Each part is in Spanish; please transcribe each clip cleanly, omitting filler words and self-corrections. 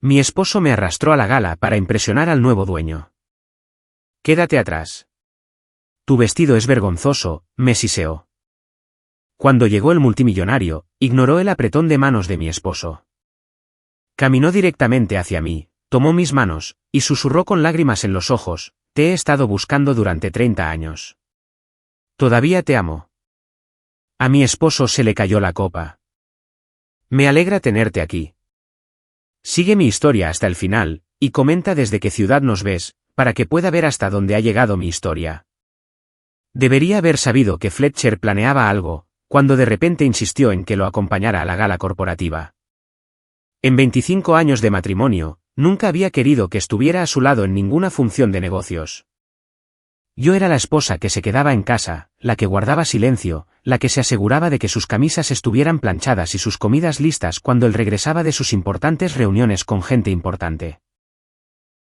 Mi esposo me arrastró a la gala para impresionar al nuevo dueño. «Quédate atrás. Tu vestido es vergonzoso», me siseó. Cuando llegó el multimillonario, ignoró el apretón de manos de mi esposo. Caminó directamente hacia mí, tomó mis manos, y susurró con lágrimas en los ojos: «Te he estado buscando durante 30 años. Todavía te amo». A mi esposo se le cayó la copa. «Me alegra tenerte aquí. Sigue mi historia hasta el final, y comenta desde qué ciudad nos ves, para que pueda ver hasta dónde ha llegado mi historia». Debería haber sabido que Fletcher planeaba algo, cuando de repente insistió en que lo acompañara a la gala corporativa. En 25 años de matrimonio, nunca había querido que estuviera a su lado en ninguna función de negocios. Yo era la esposa que se quedaba en casa, la que guardaba silencio, la que se aseguraba de que sus camisas estuvieran planchadas y sus comidas listas cuando él regresaba de sus importantes reuniones con gente importante.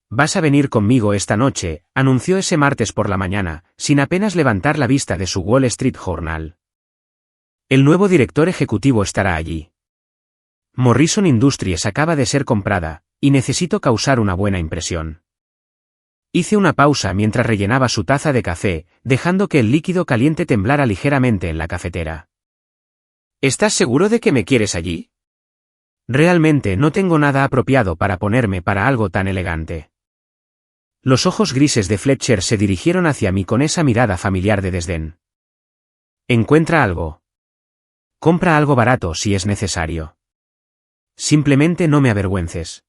«Vas a venir conmigo esta noche», anunció ese martes por la mañana, sin apenas levantar la vista de su Wall Street Journal. «El nuevo director ejecutivo estará allí. Morrison Industries acaba de ser comprada, y necesito causar una buena impresión». Hice una pausa mientras rellenaba su taza de café, dejando que el líquido caliente temblara ligeramente en la cafetera. «¿Estás seguro de que me quieres allí? Realmente no tengo nada apropiado para ponerme para algo tan elegante». Los ojos grises de Fletcher se dirigieron hacia mí con esa mirada familiar de desdén. «Encuentra algo. Compra algo barato si es necesario. Simplemente no me avergüences.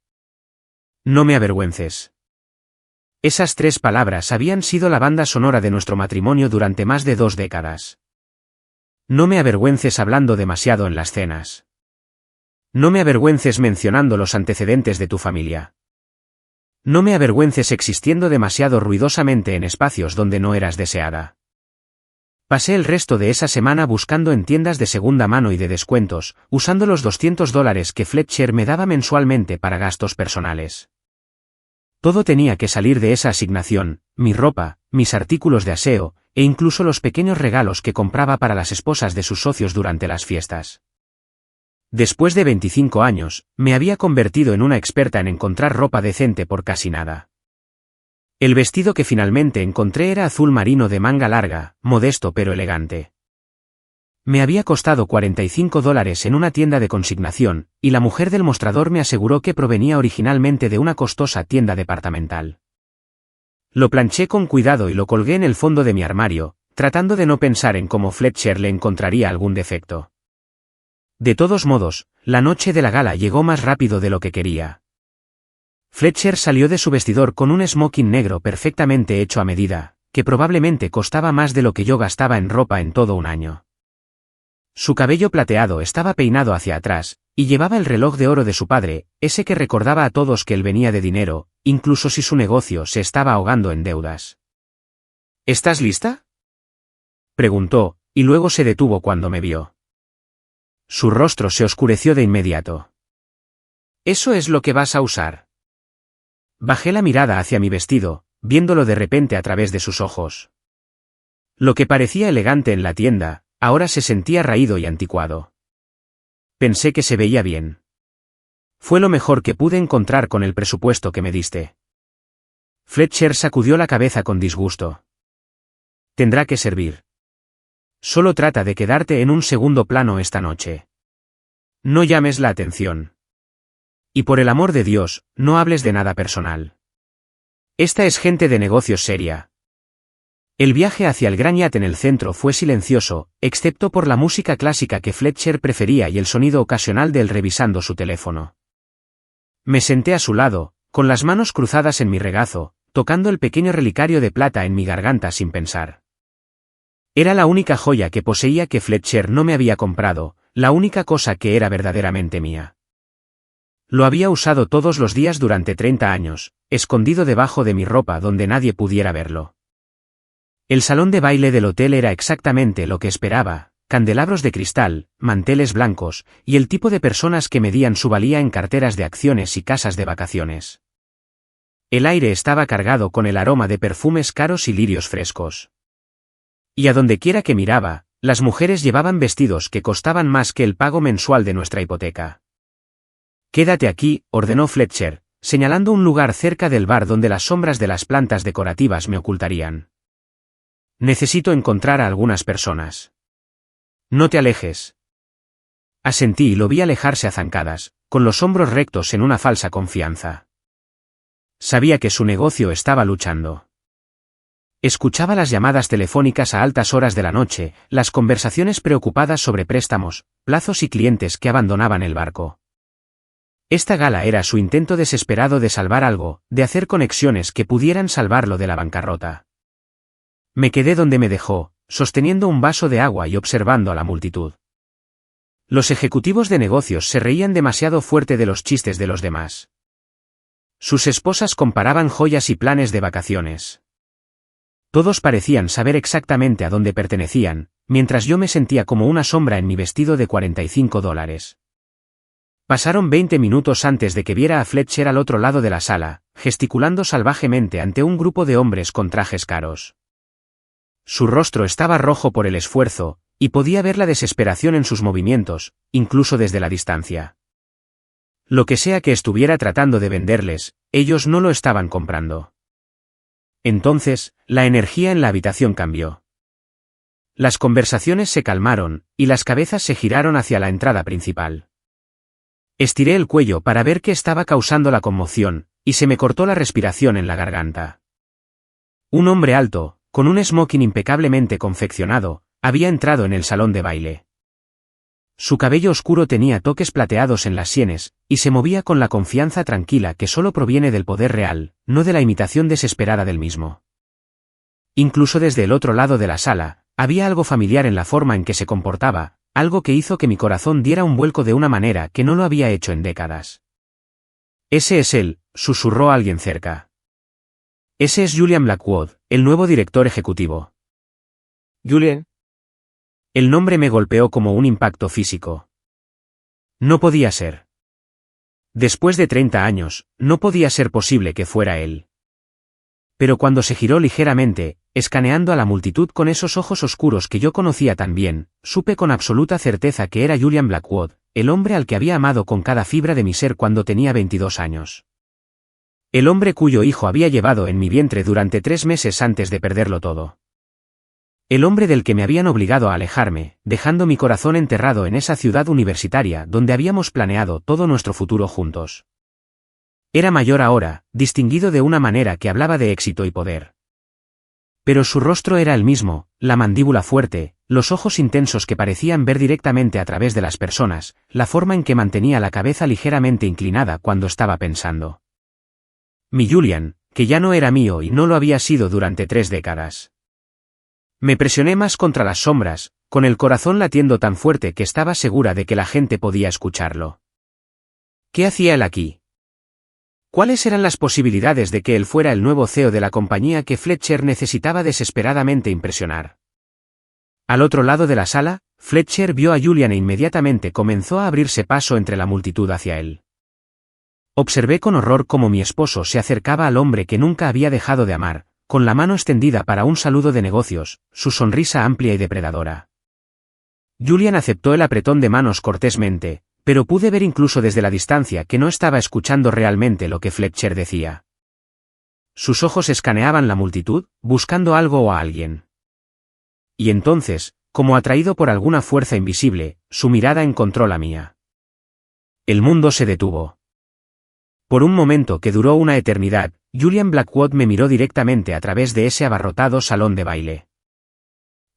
No me avergüences». Esas 3 palabras habían sido la banda sonora de nuestro matrimonio durante más de 2 décadas. No me avergüences hablando demasiado en las cenas. No me avergüences mencionando los antecedentes de tu familia. No me avergüences existiendo demasiado ruidosamente en espacios donde no eras deseada. Pasé el resto de esa semana buscando en tiendas de segunda mano y de descuentos, usando los $200 que Fletcher me daba mensualmente para gastos personales. Todo tenía que salir de esa asignación: mi ropa, mis artículos de aseo, e incluso los pequeños regalos que compraba para las esposas de sus socios durante las fiestas. Después de 25 años, me había convertido en una experta en encontrar ropa decente por casi nada. El vestido que finalmente encontré era azul marino de manga larga, modesto pero elegante. Me había costado $45 en una tienda de consignación, y la mujer del mostrador me aseguró que provenía originalmente de una costosa tienda departamental. Lo planché con cuidado y lo colgué en el fondo de mi armario, tratando de no pensar en cómo Fletcher le encontraría algún defecto. De todos modos, la noche de la gala llegó más rápido de lo que quería. Fletcher salió de su vestidor con un smoking negro perfectamente hecho a medida, que probablemente costaba más de lo que yo gastaba en ropa en todo un año. Su cabello plateado estaba peinado hacia atrás, y llevaba el reloj de oro de su padre, ese que recordaba a todos que él venía de dinero, incluso si su negocio se estaba ahogando en deudas. «¿Estás lista?», preguntó, y luego se detuvo cuando me vio. Su rostro se oscureció de inmediato. «¿Eso es lo que vas a usar?». Bajé la mirada hacia mi vestido, viéndolo de repente a través de sus ojos. Lo que parecía elegante en la tienda, ahora se sentía raído y anticuado. Pensé que se veía bien. «Fue lo mejor que pude encontrar con el presupuesto que me diste». Fletcher sacudió la cabeza con disgusto. «Tendrá que servir. Solo trata de quedarte en un segundo plano esta noche. No llames la atención. Y por el amor de Dios, no hables de nada personal. Esta es gente de negocios seria». El viaje hacia el gran yate en el centro fue silencioso, excepto por la música clásica que Fletcher prefería y el sonido ocasional de él revisando su teléfono. Me senté a su lado, con las manos cruzadas en mi regazo, tocando el pequeño relicario de plata en mi garganta sin pensar. Era la única joya que poseía que Fletcher no me había comprado, la única cosa que era verdaderamente mía. Lo había usado todos los días durante 30 años, escondido debajo de mi ropa donde nadie pudiera verlo. El salón de baile del hotel era exactamente lo que esperaba: candelabros de cristal, manteles blancos, y el tipo de personas que medían su valía en carteras de acciones y casas de vacaciones. El aire estaba cargado con el aroma de perfumes caros y lirios frescos. Y a donde quiera que miraba, las mujeres llevaban vestidos que costaban más que el pago mensual de nuestra hipoteca. Quédate aquí, ordenó Fletcher, señalando un lugar cerca del bar donde las sombras de las plantas decorativas me ocultarían. Necesito encontrar a algunas personas. No te alejes. Asentí y lo vi alejarse a zancadas, con los hombros rectos en una falsa confianza. Sabía que su negocio estaba luchando. Escuchaba las llamadas telefónicas a altas horas de la noche, las conversaciones preocupadas sobre préstamos, plazos y clientes que abandonaban el barco. Esta gala era su intento desesperado de salvar algo, de hacer conexiones que pudieran salvarlo de la bancarrota. Me quedé donde me dejó, sosteniendo un vaso de agua y observando a la multitud. Los ejecutivos de negocios se reían demasiado fuerte de los chistes de los demás. Sus esposas comparaban joyas y planes de vacaciones. Todos parecían saber exactamente a dónde pertenecían, mientras yo me sentía como una sombra en mi vestido de $45. Pasaron 20 minutos antes de que viera a Fletcher al otro lado de la sala, gesticulando salvajemente ante un grupo de hombres con trajes caros. Su rostro estaba rojo por el esfuerzo, y podía ver la desesperación en sus movimientos, incluso desde la distancia. Lo que sea que estuviera tratando de venderles, ellos no lo estaban comprando. Entonces, la energía en la habitación cambió. Las conversaciones se calmaron, y las cabezas se giraron hacia la entrada principal. Estiré el cuello para ver qué estaba causando la conmoción, y se me cortó la respiración en la garganta. Un hombre alto, con un smoking impecablemente confeccionado, había entrado en el salón de baile. Su cabello oscuro tenía toques plateados en las sienes, y se movía con la confianza tranquila que solo proviene del poder real, no de la imitación desesperada del mismo. Incluso desde el otro lado de la sala, había algo familiar en la forma en que se comportaba, algo que hizo que mi corazón diera un vuelco de una manera que no lo había hecho en décadas. Ese es él, susurró alguien cerca. Ese es Julian Blackwood, el nuevo director ejecutivo. Julian. El nombre me golpeó como un impacto físico. No podía ser. Después de 30 años, no podía ser posible que fuera él. Pero cuando se giró ligeramente, escaneando a la multitud con esos ojos oscuros que yo conocía tan bien, supe con absoluta certeza que era Julian Blackwood, el hombre al que había amado con cada fibra de mi ser cuando tenía 22 años. El hombre cuyo hijo había llevado en mi vientre durante 3 meses antes de perderlo todo. El hombre del que me habían obligado a alejarme, dejando mi corazón enterrado en esa ciudad universitaria donde habíamos planeado todo nuestro futuro juntos. Era mayor ahora, distinguido de una manera que hablaba de éxito y poder. Pero su rostro era el mismo, la mandíbula fuerte, los ojos intensos que parecían ver directamente a través de las personas, la forma en que mantenía la cabeza ligeramente inclinada cuando estaba pensando. Mi Julian, que ya no era mío y no lo había sido durante 3 décadas. Me presioné más contra las sombras, con el corazón latiendo tan fuerte que estaba segura de que la gente podía escucharlo. ¿Qué hacía él aquí? ¿Cuáles eran las posibilidades de que él fuera el nuevo CEO de la compañía que Fletcher necesitaba desesperadamente impresionar? Al otro lado de la sala, Fletcher vio a Julian e inmediatamente comenzó a abrirse paso entre la multitud hacia él. Observé con horror cómo mi esposo se acercaba al hombre que nunca había dejado de amar, con la mano extendida para un saludo de negocios, su sonrisa amplia y depredadora. Julian aceptó el apretón de manos cortésmente, pero pude ver incluso desde la distancia que no estaba escuchando realmente lo que Fletcher decía. Sus ojos escaneaban la multitud, buscando algo o a alguien. Y entonces, como atraído por alguna fuerza invisible, su mirada encontró la mía. El mundo se detuvo. Por un momento que duró una eternidad, Julian Blackwood me miró directamente a través de ese abarrotado salón de baile.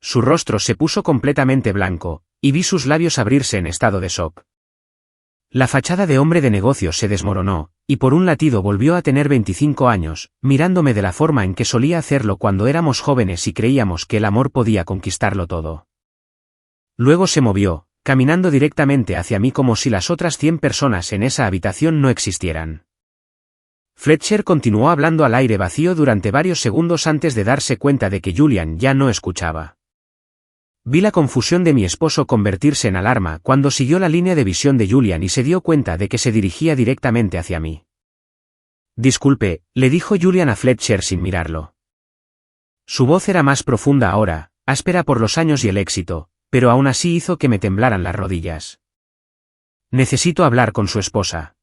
Su rostro se puso completamente blanco, y vi sus labios abrirse en estado de shock. La fachada de hombre de negocios se desmoronó, y por un latido volvió a tener 25 años, mirándome de la forma en que solía hacerlo cuando éramos jóvenes y creíamos que el amor podía conquistarlo todo. Luego se movió, caminando directamente hacia mí como si las otras 100 personas en esa habitación no existieran. Fletcher continuó hablando al aire vacío durante varios segundos antes de darse cuenta de que Julian ya no escuchaba. Vi la confusión de mi esposo convertirse en alarma cuando siguió la línea de visión de Julian y se dio cuenta de que se dirigía directamente hacia mí. Disculpe, le dijo Julian a Fletcher sin mirarlo. Su voz era más profunda ahora, áspera por los años y el éxito, pero aún así hizo que me temblaran las rodillas. Necesito hablar con su esposa.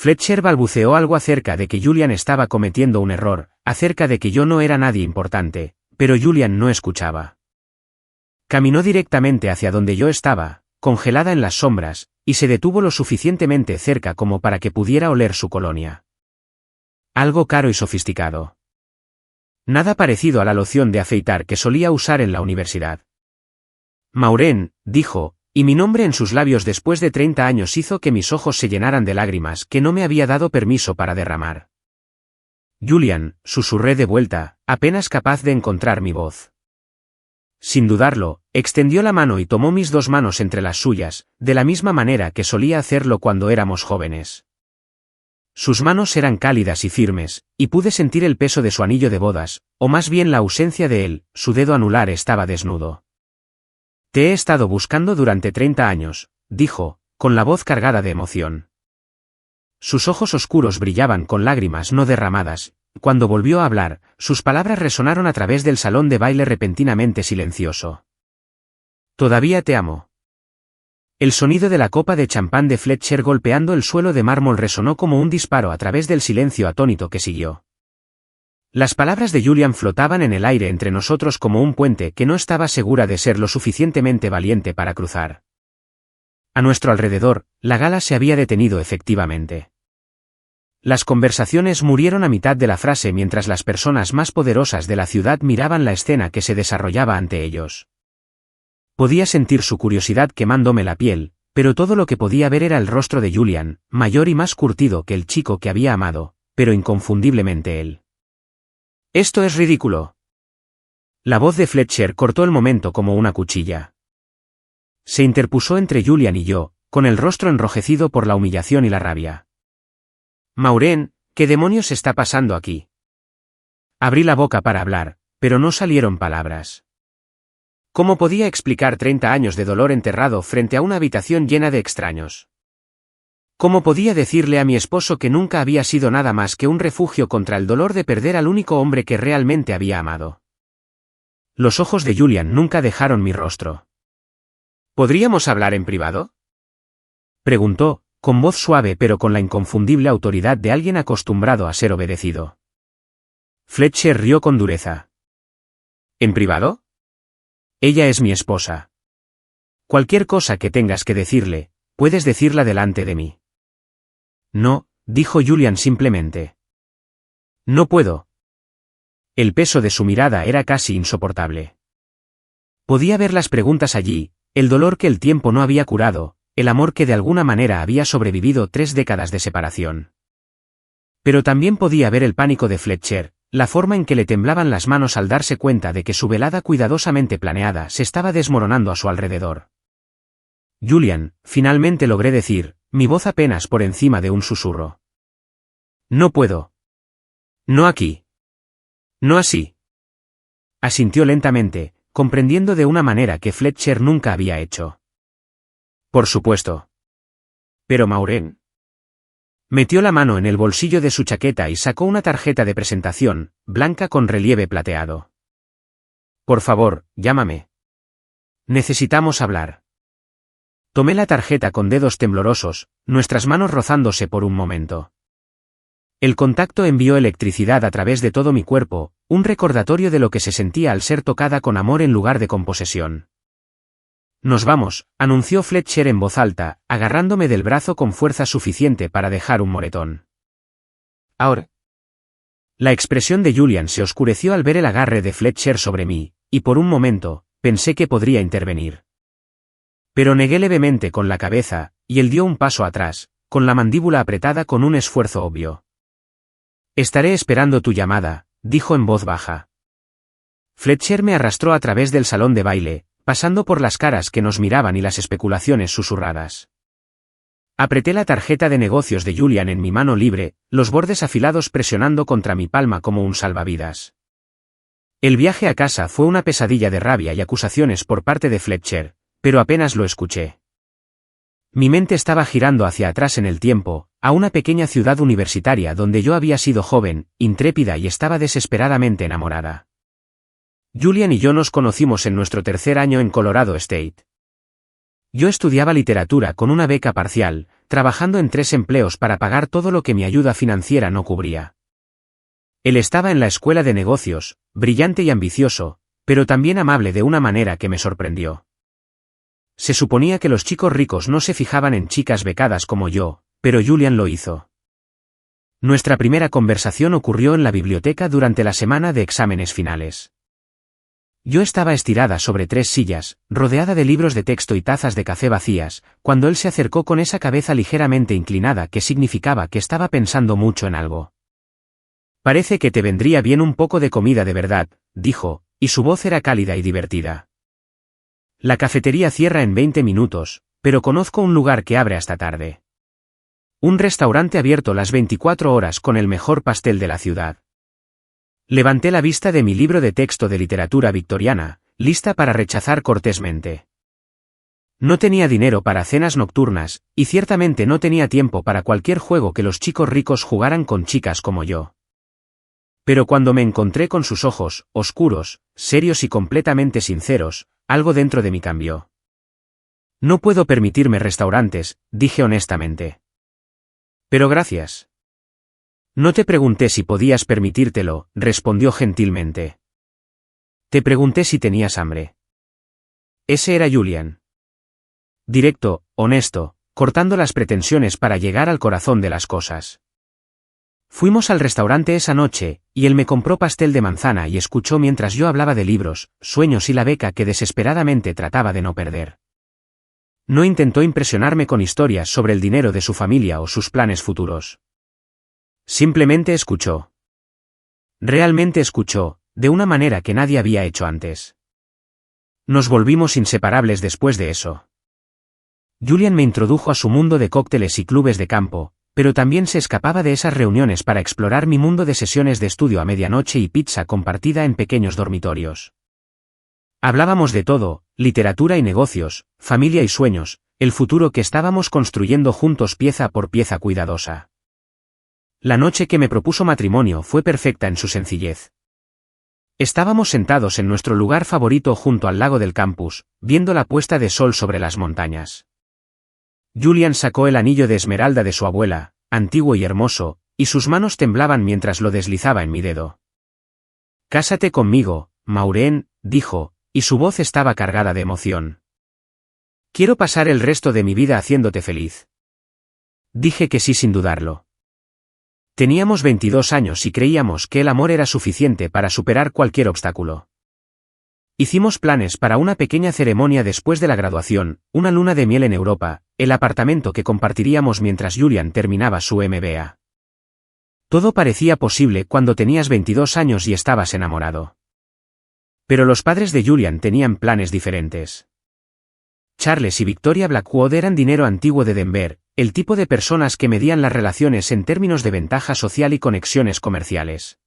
Fletcher balbuceó algo acerca de que Julian estaba cometiendo un error, acerca de que yo no era nadie importante, pero Julian no escuchaba. Caminó directamente hacia donde yo estaba, congelada en las sombras, y se detuvo lo suficientemente cerca como para que pudiera oler su colonia. Algo caro y sofisticado. Nada parecido a la loción de afeitar que solía usar en la universidad. Maureen, dijo, y mi nombre en sus labios después de 30 años hizo que mis ojos se llenaran de lágrimas que no me había dado permiso para derramar. Julian, susurré de vuelta, apenas capaz de encontrar mi voz. Sin dudarlo, extendió la mano y tomó mis dos manos entre las suyas, de la misma manera que solía hacerlo cuando éramos jóvenes. Sus manos eran cálidas y firmes, y pude sentir el peso de su anillo de bodas, o más bien la ausencia de él, su dedo anular estaba desnudo. Te he estado buscando durante 30 años, dijo, con la voz cargada de emoción. Sus ojos oscuros brillaban con lágrimas no derramadas. Cuando volvió a hablar, sus palabras resonaron a través del salón de baile repentinamente silencioso. Todavía te amo. El sonido de la copa de champán de Fletcher golpeando el suelo de mármol resonó como un disparo a través del silencio atónito que siguió. Las palabras de Julian flotaban en el aire entre nosotros como un puente que no estaba segura de ser lo suficientemente valiente para cruzar. A nuestro alrededor, la gala se había detenido efectivamente. Las conversaciones murieron a mitad de la frase mientras las personas más poderosas de la ciudad miraban la escena que se desarrollaba ante ellos. Podía sentir su curiosidad quemándome la piel, pero todo lo que podía ver era el rostro de Julian, mayor y más curtido que el chico que había amado, pero inconfundiblemente él. «Esto es ridículo». La voz de Fletcher cortó el momento como una cuchilla. Se interpuso entre Julian y yo, con el rostro enrojecido por la humillación y la rabia. «Maureen, ¿qué demonios está pasando aquí?» Abrí la boca para hablar, pero no salieron palabras. ¿Cómo podía explicar 30 años de dolor enterrado frente a una habitación llena de extraños? ¿Cómo podía decirle a mi esposo que nunca había sido nada más que un refugio contra el dolor de perder al único hombre que realmente había amado? Los ojos de Julian nunca dejaron mi rostro. ¿Podríamos hablar en privado?, preguntó, con voz suave pero con la inconfundible autoridad de alguien acostumbrado a ser obedecido. Fletcher rió con dureza. ¿En privado? Ella es mi esposa. Cualquier cosa que tengas que decirle, puedes decirla delante de mí. No, dijo Julian simplemente. No puedo. El peso de su mirada era casi insoportable. Podía ver las preguntas allí, el dolor que el tiempo no había curado, el amor que de alguna manera había sobrevivido 3 décadas de separación. Pero también podía ver el pánico de Fletcher, la forma en que le temblaban las manos al darse cuenta de que su velada cuidadosamente planeada se estaba desmoronando a su alrededor. Julian, finalmente logré decir, mi voz apenas por encima de un susurro. No puedo. No aquí. No así. Asintió lentamente, comprendiendo de una manera que Fletcher nunca había hecho. Por supuesto. Pero Maureen. Metió la mano en el bolsillo de su chaqueta y sacó una tarjeta de presentación, blanca con relieve plateado. Por favor, llámame. Necesitamos hablar. Tomé la tarjeta con dedos temblorosos, nuestras manos rozándose por un momento. El contacto envió electricidad a través de todo mi cuerpo, un recordatorio de lo que se sentía al ser tocada con amor en lugar de con posesión. Nos vamos, anunció Fletcher en voz alta, agarrándome del brazo con fuerza suficiente para dejar un moretón. Ahora. La expresión de Julian se oscureció al ver el agarre de Fletcher sobre mí, y por un momento, pensé que podría intervenir. Pero negué levemente con la cabeza, y él dio un paso atrás, con la mandíbula apretada con un esfuerzo obvio. Estaré esperando tu llamada, dijo en voz baja. Fletcher me arrastró a través del salón de baile, pasando por las caras que nos miraban y las especulaciones susurradas. Apreté la tarjeta de negocios de Julian en mi mano libre, los bordes afilados presionando contra mi palma como un salvavidas. El viaje a casa fue una pesadilla de rabia y acusaciones por parte de Fletcher, pero apenas lo escuché. Mi mente estaba girando hacia atrás en el tiempo, a una pequeña ciudad universitaria donde yo había sido joven, intrépida y estaba desesperadamente enamorada. Julian y yo nos conocimos en nuestro 3er año en Colorado State. Yo estudiaba literatura con una beca parcial, trabajando en 3 empleos para pagar todo lo que mi ayuda financiera no cubría. Él estaba en la escuela de negocios, brillante y ambicioso, pero también amable de una manera que me sorprendió. Se suponía que los chicos ricos no se fijaban en chicas becadas como yo, pero Julian lo hizo. Nuestra primera conversación ocurrió en la biblioteca durante la semana de exámenes finales. Yo estaba estirada sobre 3 sillas, rodeada de libros de texto y tazas de café vacías, cuando él se acercó con esa cabeza ligeramente inclinada que significaba que estaba pensando mucho en algo. «Parece que te vendría bien un poco de comida de verdad», dijo, y su voz era cálida y divertida. «La cafetería cierra en 20 minutos, pero conozco un lugar que abre hasta tarde. Un restaurante abierto las 24 horas con el mejor pastel de la ciudad». Levanté la vista de mi libro de texto de literatura victoriana, lista para rechazar cortésmente. No tenía dinero para cenas nocturnas, y ciertamente no tenía tiempo para cualquier juego que los chicos ricos jugaran con chicas como yo. Pero cuando me encontré con sus ojos, oscuros, serios y completamente sinceros, algo dentro de mí cambió. «No puedo permitirme restaurantes», dije honestamente. «Pero gracias». «No te pregunté si podías permitírtelo», respondió gentilmente. «Te pregunté si tenías hambre». Ese era Julian. Directo, honesto, cortando las pretensiones para llegar al corazón de las cosas. Fuimos al restaurante esa noche, y él me compró pastel de manzana y escuchó mientras yo hablaba de libros, sueños y la beca que desesperadamente trataba de no perder. No intentó impresionarme con historias sobre el dinero de su familia o sus planes futuros. Simplemente escuchó. Realmente escuchó, de una manera que nadie había hecho antes. Nos volvimos inseparables después de eso. Julian me introdujo a su mundo de cócteles y clubes de campo, pero también se escapaba de esas reuniones para explorar mi mundo de sesiones de estudio a medianoche y pizza compartida en pequeños dormitorios. Hablábamos de todo, literatura y negocios, familia y sueños, el futuro que estábamos construyendo juntos pieza por pieza cuidadosa. La noche que me propuso matrimonio fue perfecta en su sencillez. Estábamos sentados en nuestro lugar favorito junto al lago del campus, viendo la puesta de sol sobre las montañas. Julian sacó el anillo de esmeralda de su abuela, antiguo y hermoso, y sus manos temblaban mientras lo deslizaba en mi dedo. «Cásate conmigo, Maureen», dijo, y su voz estaba cargada de emoción. «Quiero pasar el resto de mi vida haciéndote feliz». Dije que sí sin dudarlo. Teníamos 22 años y creíamos que el amor era suficiente para superar cualquier obstáculo. Hicimos planes para una pequeña ceremonia después de la graduación, una luna de miel en Europa, el apartamento que compartiríamos mientras Julian terminaba su MBA. Todo parecía posible cuando tenías 22 años y estabas enamorado. Pero los padres de Julian tenían planes diferentes. Charles y Victoria Blackwood eran dinero antiguo de Denver, el tipo de personas que medían las relaciones en términos de ventaja social y conexiones comerciales.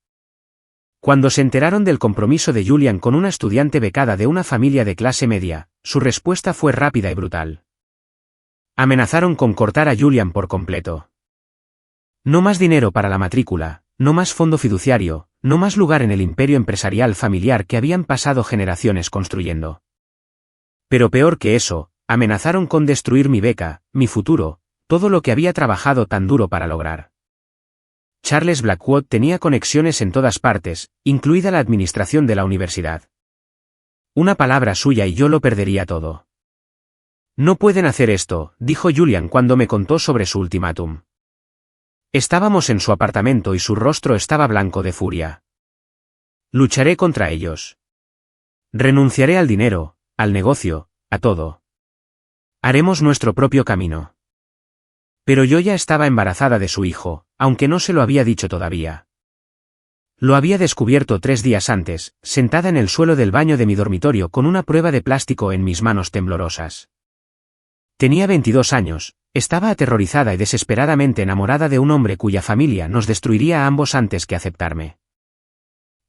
Cuando se enteraron del compromiso de Julian con una estudiante becada de una familia de clase media, su respuesta fue rápida y brutal. Amenazaron con cortar a Julian por completo. No más dinero para la matrícula, no más fondo fiduciario, no más lugar en el imperio empresarial familiar que habían pasado generaciones construyendo. Pero peor que eso, amenazaron con destruir mi beca, mi futuro, todo lo que había trabajado tan duro para lograr. Charles Blackwood tenía conexiones en todas partes, incluida la administración de la universidad. Una palabra suya y yo lo perdería todo. «No pueden hacer esto», dijo Julian cuando me contó sobre su ultimátum. Estábamos en su apartamento y su rostro estaba blanco de furia. «Lucharé contra ellos. Renunciaré al dinero, al negocio, a todo. Haremos nuestro propio camino». Pero yo ya estaba embarazada de su hijo, aunque no se lo había dicho todavía. Lo había descubierto 3 días antes, sentada en el suelo del baño de mi dormitorio con una prueba de plástico en mis manos temblorosas. Tenía 22 años, estaba aterrorizada y desesperadamente enamorada de un hombre cuya familia nos destruiría a ambos antes que aceptarme.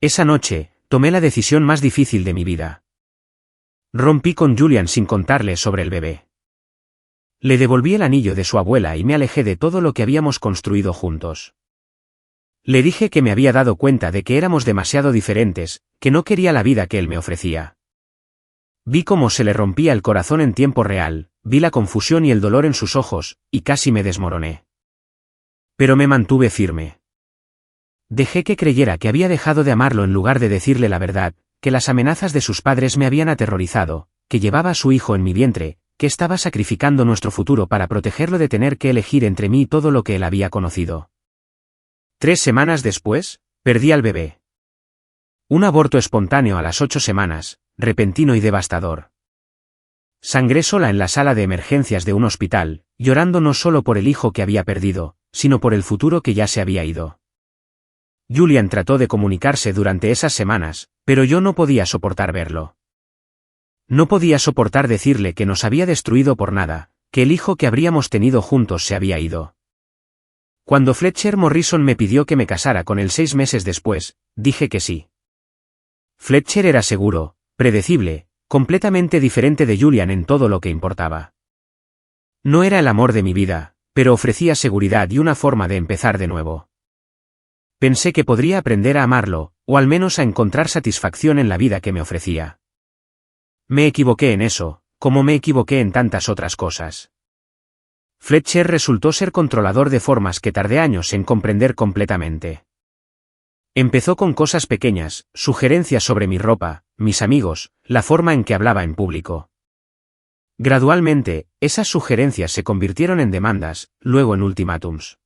Esa noche, tomé la decisión más difícil de mi vida. Rompí con Julian sin contarle sobre el bebé. Le devolví el anillo de su abuela y me alejé de todo lo que habíamos construido juntos. Le dije que me había dado cuenta de que éramos demasiado diferentes, que no quería la vida que él me ofrecía. Vi cómo se le rompía el corazón en tiempo real, vi la confusión y el dolor en sus ojos, y casi me desmoroné. Pero me mantuve firme. Dejé que creyera que había dejado de amarlo en lugar de decirle la verdad, que las amenazas de sus padres me habían aterrorizado, que llevaba a su hijo en mi vientre, que estaba sacrificando nuestro futuro para protegerlo de tener que elegir entre mí y todo lo que él había conocido. 3 semanas después, perdí al bebé. Un aborto espontáneo a las 8 semanas, repentino y devastador. Sangré sola en la sala de emergencias de un hospital, llorando no solo por el hijo que había perdido, sino por el futuro que ya se había ido. Julian trató de comunicarse durante esas semanas, pero yo no podía soportar verlo. No podía soportar decirle que nos había destruido por nada, que el hijo que habríamos tenido juntos se había ido. Cuando Fletcher Morrison me pidió que me casara con él 6 meses después, dije que sí. Fletcher era seguro, predecible, completamente diferente de Julian en todo lo que importaba. No era el amor de mi vida, pero ofrecía seguridad y una forma de empezar de nuevo. Pensé que podría aprender a amarlo, o al menos a encontrar satisfacción en la vida que me ofrecía. Me equivoqué en eso, como me equivoqué en tantas otras cosas. Fletcher resultó ser controlador de formas que tardé años en comprender completamente. Empezó con cosas pequeñas, sugerencias sobre mi ropa, mis amigos, la forma en que hablaba en público. Gradualmente, esas sugerencias se convirtieron en demandas, luego en ultimátums.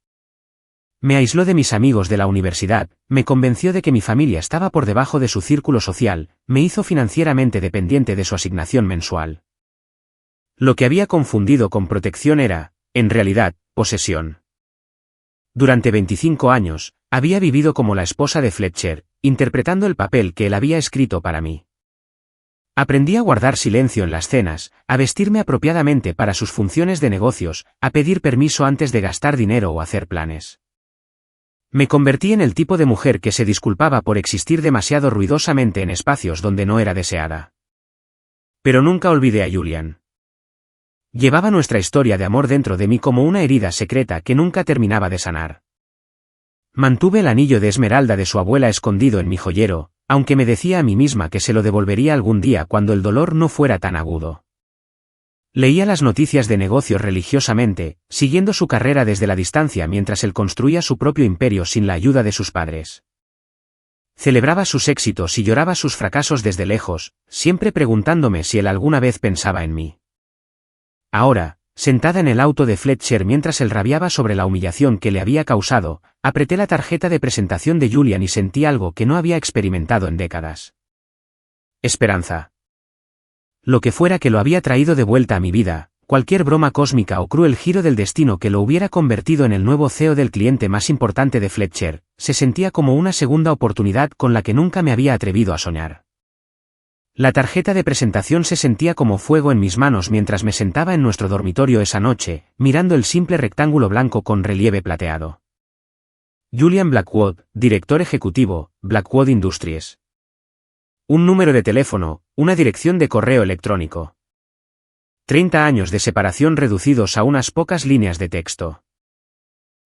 Me aisló de mis amigos de la universidad, me convenció de que mi familia estaba por debajo de su círculo social, me hizo financieramente dependiente de su asignación mensual. Lo que había confundido con protección era, en realidad, posesión. Durante 25 años, había vivido como la esposa de Fletcher, interpretando el papel que él había escrito para mí. Aprendí a guardar silencio en las cenas, a vestirme apropiadamente para sus funciones de negocios, a pedir permiso antes de gastar dinero o hacer planes. Me convertí en el tipo de mujer que se disculpaba por existir demasiado ruidosamente en espacios donde no era deseada. Pero nunca olvidé a Julian. Llevaba nuestra historia de amor dentro de mí como una herida secreta que nunca terminaba de sanar. Mantuve el anillo de esmeralda de su abuela escondido en mi joyero, aunque me decía a mí misma que se lo devolvería algún día cuando el dolor no fuera tan agudo. Leía las noticias de negocios religiosamente, siguiendo su carrera desde la distancia mientras él construía su propio imperio sin la ayuda de sus padres. Celebraba sus éxitos y lloraba sus fracasos desde lejos, siempre preguntándome si él alguna vez pensaba en mí. Ahora, sentada en el auto de Fletcher mientras él rabiaba sobre la humillación que le había causado, apreté la tarjeta de presentación de Julian y sentí algo que no había experimentado en décadas. Esperanza. Lo que fuera que lo había traído de vuelta a mi vida, cualquier broma cósmica o cruel giro del destino que lo hubiera convertido en el nuevo CEO del cliente más importante de Fletcher, se sentía como una segunda oportunidad con la que nunca me había atrevido a soñar. La tarjeta de presentación se sentía como fuego en mis manos mientras me sentaba en nuestro dormitorio esa noche, mirando el simple rectángulo blanco con relieve plateado. Julian Blackwood, director ejecutivo, Blackwood Industries. Un número de teléfono, una dirección de correo electrónico. 30 años de separación reducidos a unas pocas líneas de texto.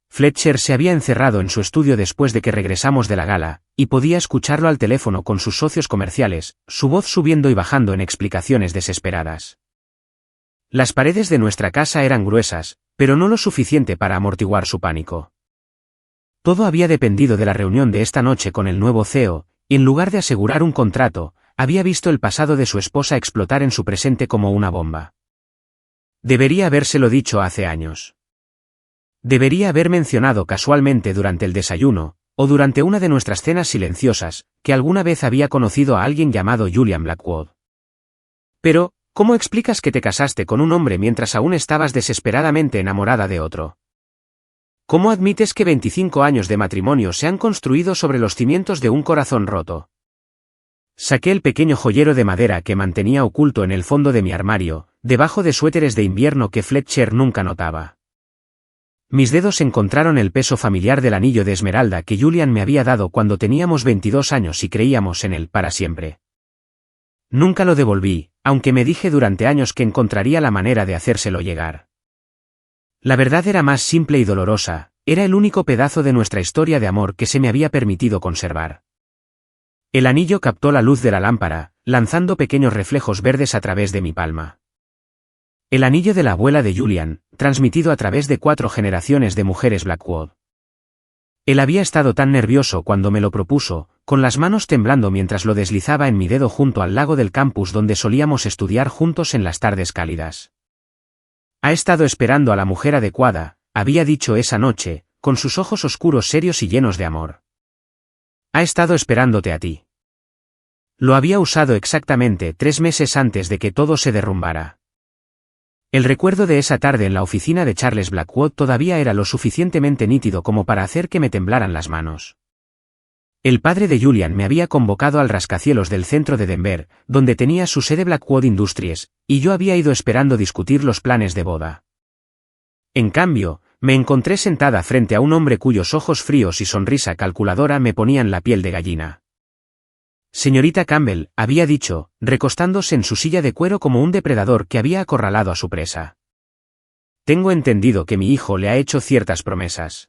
Fletcher se había encerrado en su estudio después de que regresamos de la gala, y podía escucharlo al teléfono con sus socios comerciales, su voz subiendo y bajando en explicaciones desesperadas. Las paredes de nuestra casa eran gruesas, pero no lo suficiente para amortiguar su pánico. Todo había dependido de la reunión de esta noche con el nuevo CEO, y en lugar de asegurar un contrato, había visto el pasado de su esposa explotar en su presente como una bomba. Debería habérselo dicho hace años. Debería haber mencionado casualmente durante el desayuno, o durante una de nuestras cenas silenciosas, que alguna vez había conocido a alguien llamado Julian Blackwood. Pero, ¿cómo explicas que te casaste con un hombre mientras aún estabas desesperadamente enamorada de otro? ¿Cómo admites que 25 años de matrimonio se han construido sobre los cimientos de un corazón roto? Saqué el pequeño joyero de madera que mantenía oculto en el fondo de mi armario, debajo de suéteres de invierno que Fletcher nunca notaba. Mis dedos encontraron el peso familiar del anillo de esmeralda que Julian me había dado cuando teníamos 22 años y creíamos en él para siempre. Nunca lo devolví, aunque me dije durante años que encontraría la manera de hacérselo llegar. La verdad era más simple y dolorosa, era el único pedazo de nuestra historia de amor que se me había permitido conservar. El anillo captó la luz de la lámpara, lanzando pequeños reflejos verdes a través de mi palma. El anillo de la abuela de Julian, transmitido a través de 4 generaciones de mujeres Blackwood. Él había estado tan nervioso cuando me lo propuso, con las manos temblando mientras lo deslizaba en mi dedo junto al lago del campus donde solíamos estudiar juntos en las tardes cálidas. Ha estado esperando a la mujer adecuada, había dicho esa noche, con sus ojos oscuros serios y llenos de amor. Ha estado esperándote a ti. Lo había usado exactamente 3 meses antes de que todo se derrumbara. El recuerdo de esa tarde en la oficina de Charles Blackwood todavía era lo suficientemente nítido como para hacer que me temblaran las manos. El padre de Julian me había convocado al rascacielos del centro de Denver, donde tenía su sede Blackwood Industries, y yo había ido esperando discutir los planes de boda. En cambio, me encontré sentada frente a un hombre cuyos ojos fríos y sonrisa calculadora me ponían la piel de gallina. Señorita Campbell, había dicho, recostándose en su silla de cuero como un depredador que había acorralado a su presa. Tengo entendido que mi hijo le ha hecho ciertas promesas.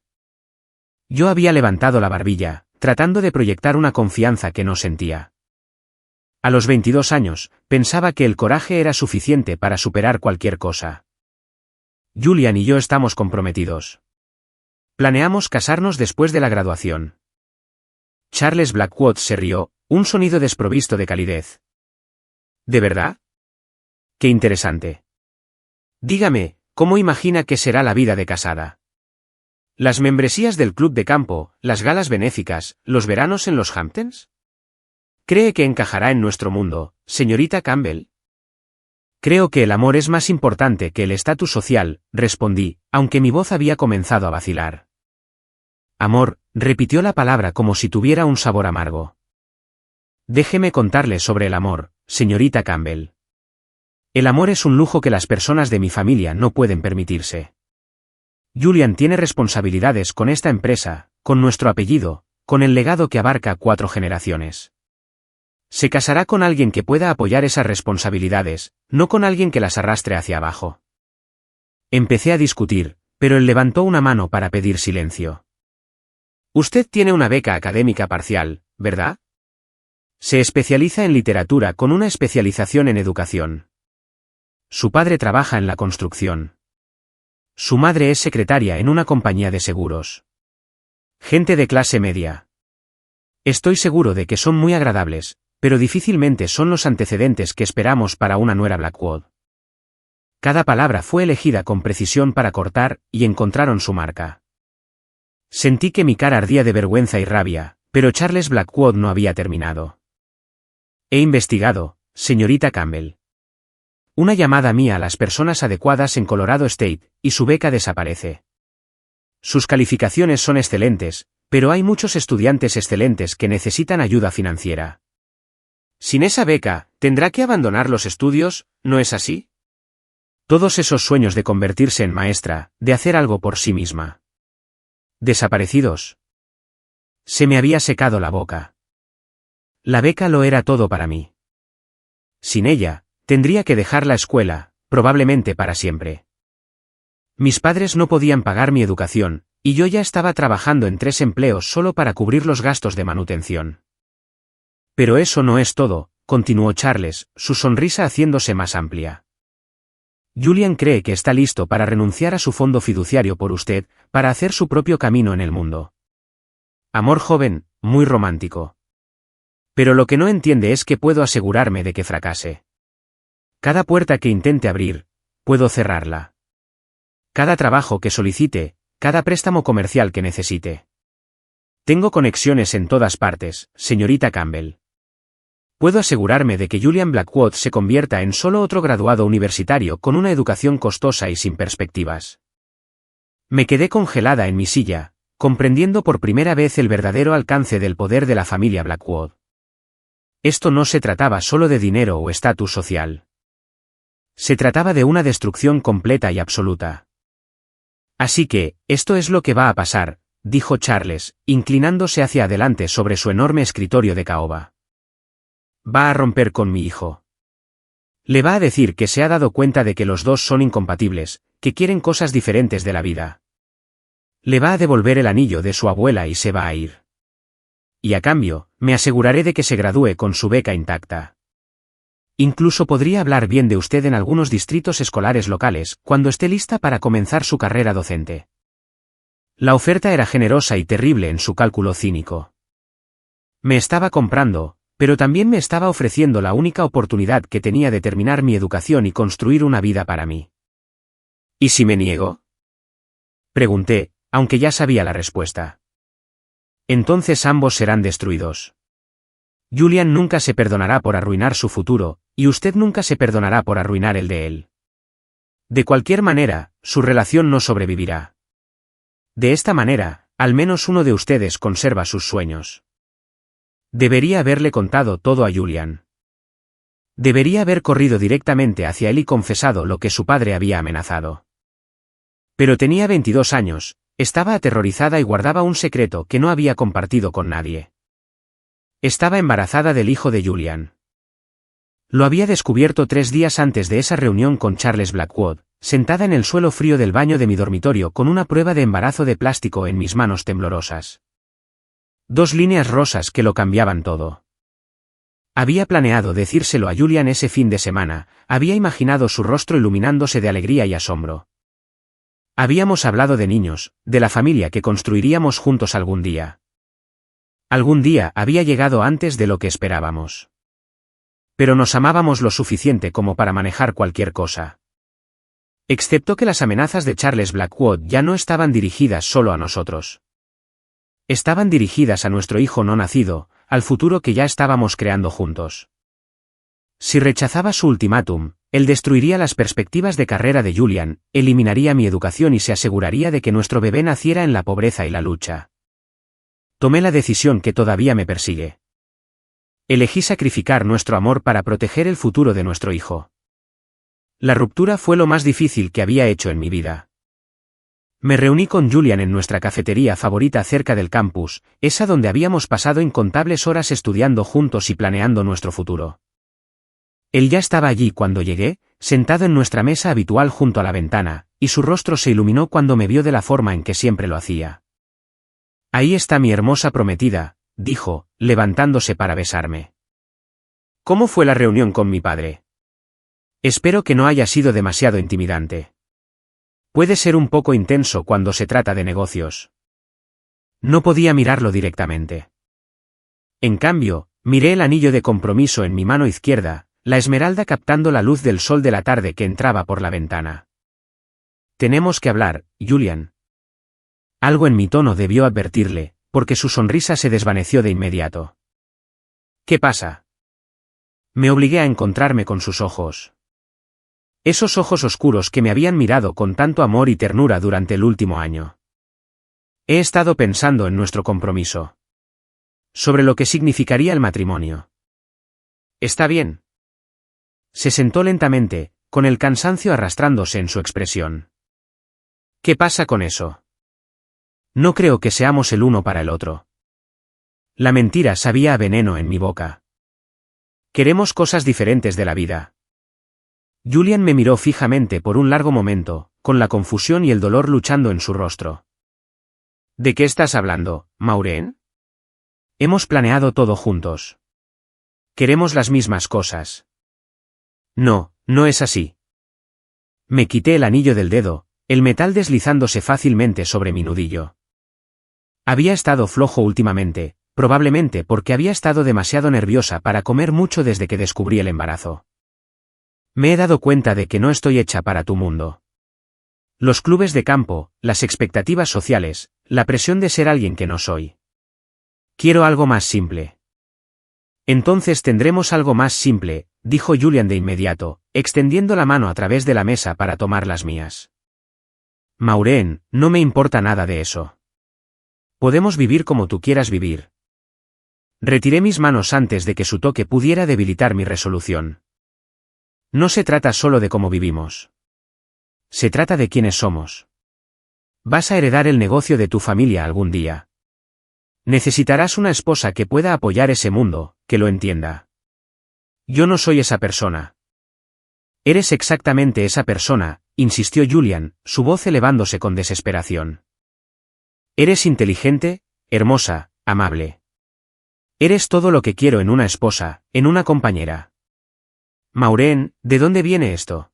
Yo había levantado la barbilla, tratando de proyectar una confianza que no sentía. A los 22 años, pensaba que el coraje era suficiente para superar cualquier cosa. Julian y yo estamos comprometidos. Planeamos casarnos después de la graduación. Charles Blackwood se rió, un sonido desprovisto de calidez. ¿De verdad? Qué interesante. Dígame, ¿cómo imagina que será la vida de casada? ¿Las membresías del club de campo, las galas benéficas, los veranos en los Hamptons? ¿Cree que encajará en nuestro mundo, señorita Campbell? Creo que el amor es más importante que el estatus social, respondí, aunque mi voz había comenzado a vacilar. Amor, repitió la palabra como si tuviera un sabor amargo. Déjeme contarle sobre el amor, señorita Campbell. El amor es un lujo que las personas de mi familia no pueden permitirse. Julian tiene responsabilidades con esta empresa, con nuestro apellido, con el legado que abarca 4 generaciones. Se casará con alguien que pueda apoyar esas responsabilidades, no con alguien que las arrastre hacia abajo. Empecé a discutir, pero él levantó una mano para pedir silencio. Usted tiene una beca académica parcial, ¿verdad? Se especializa en literatura con una especialización en educación. Su padre trabaja en la construcción. Su madre es secretaria en una compañía de seguros. Gente de clase media. Estoy seguro de que son muy agradables, pero difícilmente son los antecedentes que esperamos para una nuera Blackwood. Cada palabra fue elegida con precisión para cortar, y encontraron su marca. Sentí que mi cara ardía de vergüenza y rabia, pero Charles Blackwood no había terminado. He investigado, señorita Campbell. Una llamada mía a las personas adecuadas en Colorado State, y su beca desaparece. Sus calificaciones son excelentes, pero hay muchos estudiantes excelentes que necesitan ayuda financiera. Sin esa beca, tendrá que abandonar los estudios, ¿no es así? Todos esos sueños de convertirse en maestra, de hacer algo por sí misma. Desaparecidos. Se me había secado la boca. La beca lo era todo para mí. Sin ella, tendría que dejar la escuela, probablemente para siempre. Mis padres no podían pagar mi educación, y yo ya estaba trabajando en 3 empleos solo para cubrir los gastos de manutención. Pero eso no es todo, continuó Charles, su sonrisa haciéndose más amplia. Julian cree que está listo para renunciar a su fondo fiduciario por usted, para hacer su propio camino en el mundo. Amor joven, muy romántico. Pero lo que no entiende es que puedo asegurarme de que fracase. Cada puerta que intente abrir, puedo cerrarla. Cada trabajo que solicite, cada préstamo comercial que necesite. Tengo conexiones en todas partes, señorita Campbell. Puedo asegurarme de que Julian Blackwood se convierta en solo otro graduado universitario con una educación costosa y sin perspectivas. Me quedé congelada en mi silla, comprendiendo por primera vez el verdadero alcance del poder de la familia Blackwood. Esto no se trataba solo de dinero o estatus social. Se trataba de una destrucción completa y absoluta. Así que, esto es lo que va a pasar, dijo Charles, inclinándose hacia adelante sobre su enorme escritorio de caoba. Va a romper con mi hijo. Le va a decir que se ha dado cuenta de que los dos son incompatibles, que quieren cosas diferentes de la vida. Le va a devolver el anillo de su abuela y se va a ir. Y a cambio, me aseguraré de que se gradúe con su beca intacta. Incluso podría hablar bien de usted en algunos distritos escolares locales, cuando esté lista para comenzar su carrera docente. La oferta era generosa y terrible en su cálculo cínico. Me estaba comprando, pero también me estaba ofreciendo la única oportunidad que tenía de terminar mi educación y construir una vida para mí. ¿Y si me niego? Pregunté, aunque ya sabía la respuesta. Entonces ambos serán destruidos. Julian nunca se perdonará por arruinar su futuro, y usted nunca se perdonará por arruinar el de él. De cualquier manera, su relación no sobrevivirá. De esta manera, al menos uno de ustedes conserva sus sueños. Debería haberle contado todo a Julian. Debería haber corrido directamente hacia él y confesado lo que su padre había amenazado. Pero tenía 22 años, estaba aterrorizada y guardaba un secreto que no había compartido con nadie. Estaba embarazada del hijo de Julian. Lo había descubierto 3 días antes de esa reunión con Charles Blackwood, sentada en el suelo frío del baño de mi dormitorio con una prueba de embarazo de plástico en mis manos temblorosas. 2 líneas rosas que lo cambiaban todo. Había planeado decírselo a Julian ese fin de semana, había imaginado su rostro iluminándose de alegría y asombro. Habíamos hablado de niños, de la familia que construiríamos juntos algún día. Algún día había llegado antes de lo que esperábamos. Pero nos amábamos lo suficiente como para manejar cualquier cosa. Excepto que las amenazas de Charles Blackwood ya no estaban dirigidas solo a nosotros. Estaban dirigidas a nuestro hijo no nacido, al futuro que ya estábamos creando juntos. Si rechazaba su ultimátum, él destruiría las perspectivas de carrera de Julian, eliminaría mi educación y se aseguraría de que nuestro bebé naciera en la pobreza y la lucha. Tomé la decisión que todavía me persigue. Elegí sacrificar nuestro amor para proteger el futuro de nuestro hijo. La ruptura fue lo más difícil que había hecho en mi vida. Me reuní con Julian en nuestra cafetería favorita cerca del campus, esa donde habíamos pasado incontables horas estudiando juntos y planeando nuestro futuro. Él ya estaba allí cuando llegué, sentado en nuestra mesa habitual junto a la ventana, y su rostro se iluminó cuando me vio de la forma en que siempre lo hacía. Ahí está mi hermosa prometida, dijo, levantándose para besarme. ¿Cómo fue la reunión con mi padre? Espero que no haya sido demasiado intimidante. Puede ser un poco intenso cuando se trata de negocios. No podía mirarlo directamente. En cambio, miré el anillo de compromiso en mi mano izquierda, la esmeralda captando la luz del sol de la tarde que entraba por la ventana. Tenemos que hablar, Julian. Algo en mi tono debió advertirle, porque su sonrisa se desvaneció de inmediato. ¿Qué pasa? Me obligué a encontrarme con sus ojos. Esos ojos oscuros que me habían mirado con tanto amor y ternura durante el último año. He estado pensando en nuestro compromiso. Sobre lo que significaría el matrimonio. ¿Está bien? Se sentó lentamente, con el cansancio arrastrándose en su expresión. ¿Qué pasa con eso? No creo que seamos el uno para el otro. La mentira sabía a veneno en mi boca. Queremos cosas diferentes de la vida. Julian me miró fijamente por un largo momento, con la confusión y el dolor luchando en su rostro. ¿De qué estás hablando, Maureen? Hemos planeado todo juntos. Queremos las mismas cosas. No, no es así. Me quité el anillo del dedo, el metal deslizándose fácilmente sobre mi nudillo. Había estado flojo últimamente, probablemente porque había estado demasiado nerviosa para comer mucho desde que descubrí el embarazo. Me he dado cuenta de que no estoy hecha para tu mundo. Los clubes de campo, las expectativas sociales, la presión de ser alguien que no soy. Quiero algo más simple. Entonces tendremos algo más simple, dijo Julian de inmediato, extendiendo la mano a través de la mesa para tomar las mías. Maureen, no me importa nada de eso. Podemos vivir como tú quieras vivir. Retiré mis manos antes de que su toque pudiera debilitar mi resolución. No se trata solo de cómo vivimos. Se trata de quiénes somos. Vas a heredar el negocio de tu familia algún día. Necesitarás una esposa que pueda apoyar ese mundo, que lo entienda. Yo no soy esa persona. Eres exactamente esa persona, insistió Julian, su voz elevándose con desesperación. Eres inteligente, hermosa, amable. Eres todo lo que quiero en una esposa, en una compañera. Maureen, ¿de dónde viene esto?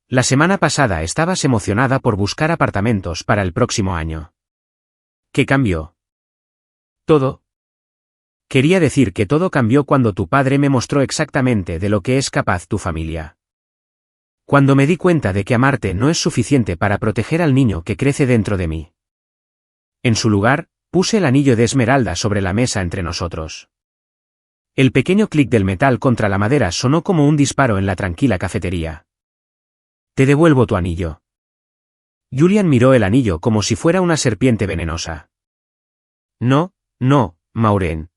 La semana pasada estabas emocionada por buscar apartamentos para el próximo año. ¿Qué cambió? Todo. Quería decir que todo cambió cuando tu padre me mostró exactamente de lo que es capaz tu familia. Cuando me di cuenta de que amarte no es suficiente para proteger al niño que crece dentro de mí. En su lugar, puse el anillo de esmeralda sobre la mesa entre nosotros. El pequeño clic del metal contra la madera sonó como un disparo en la tranquila cafetería. Te devuelvo tu anillo. Julian miró el anillo como si fuera una serpiente venenosa. No, Maureen.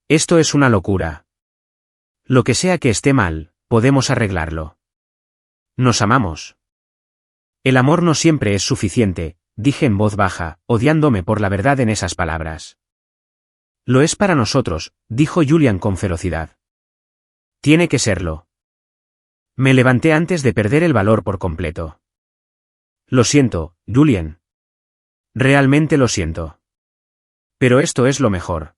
Esto es una locura. Lo que sea que esté mal, podemos arreglarlo. Nos amamos. El amor no siempre es suficiente, dije en voz baja, odiándome por la verdad en esas palabras. Lo es para nosotros, dijo Julian con ferocidad. Tiene que serlo. Me levanté antes de perder el valor por completo. Lo siento, Julian. Realmente lo siento. Pero esto es lo mejor.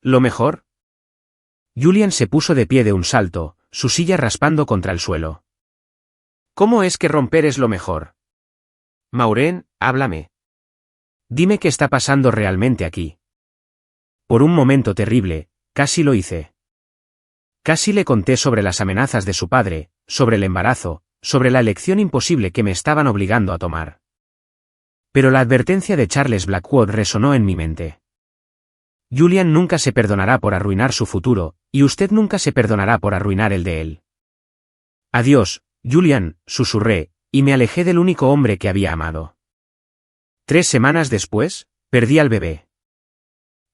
¿Lo mejor? Julian se puso de pie de un salto, su silla raspando contra el suelo. ¿Cómo es que romper es lo mejor? Maureen, háblame. Dime qué está pasando realmente aquí. Por un momento terrible, casi lo hice. Casi le conté sobre las amenazas de su padre, sobre el embarazo, sobre la elección imposible que me estaban obligando a tomar. Pero la advertencia de Charles Blackwood resonó en mi mente. Julian nunca se perdonará por arruinar su futuro, y usted nunca se perdonará por arruinar el de él. Adiós, Julian, susurré, y me alejé del único hombre que había amado. 3 semanas después, perdí al bebé.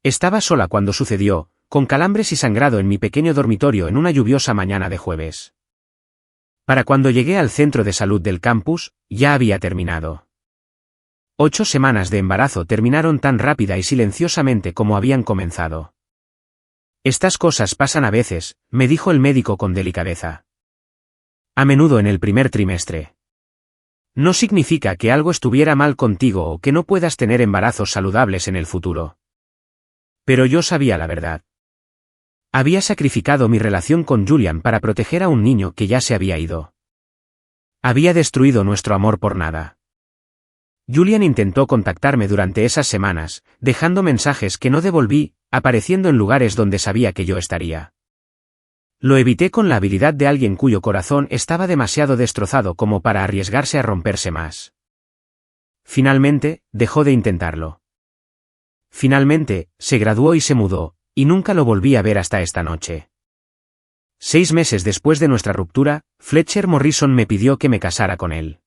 Estaba sola cuando sucedió, con calambres y sangrado en mi pequeño dormitorio en una lluviosa mañana de jueves. Para cuando llegué al centro de salud del campus, ya había terminado. 8 semanas de embarazo terminaron tan rápida y silenciosamente como habían comenzado. Estas cosas pasan a veces, me dijo el médico con delicadeza. A menudo en el primer trimestre. No significa que algo estuviera mal contigo o que no puedas tener embarazos saludables en el futuro. Pero yo sabía la verdad. Había sacrificado mi relación con Julian para proteger a un niño que ya se había ido. Había destruido nuestro amor por nada. Julian intentó contactarme durante esas semanas, dejando mensajes que no devolví, apareciendo en lugares donde sabía que yo estaría. Lo evité con la habilidad de alguien cuyo corazón estaba demasiado destrozado como para arriesgarse a romperse más. Finalmente, dejó de intentarlo. Finalmente, se graduó y se mudó, y nunca lo volví a ver hasta esta noche. 6 meses después de nuestra ruptura, Fletcher Morrison me pidió que me casara con él.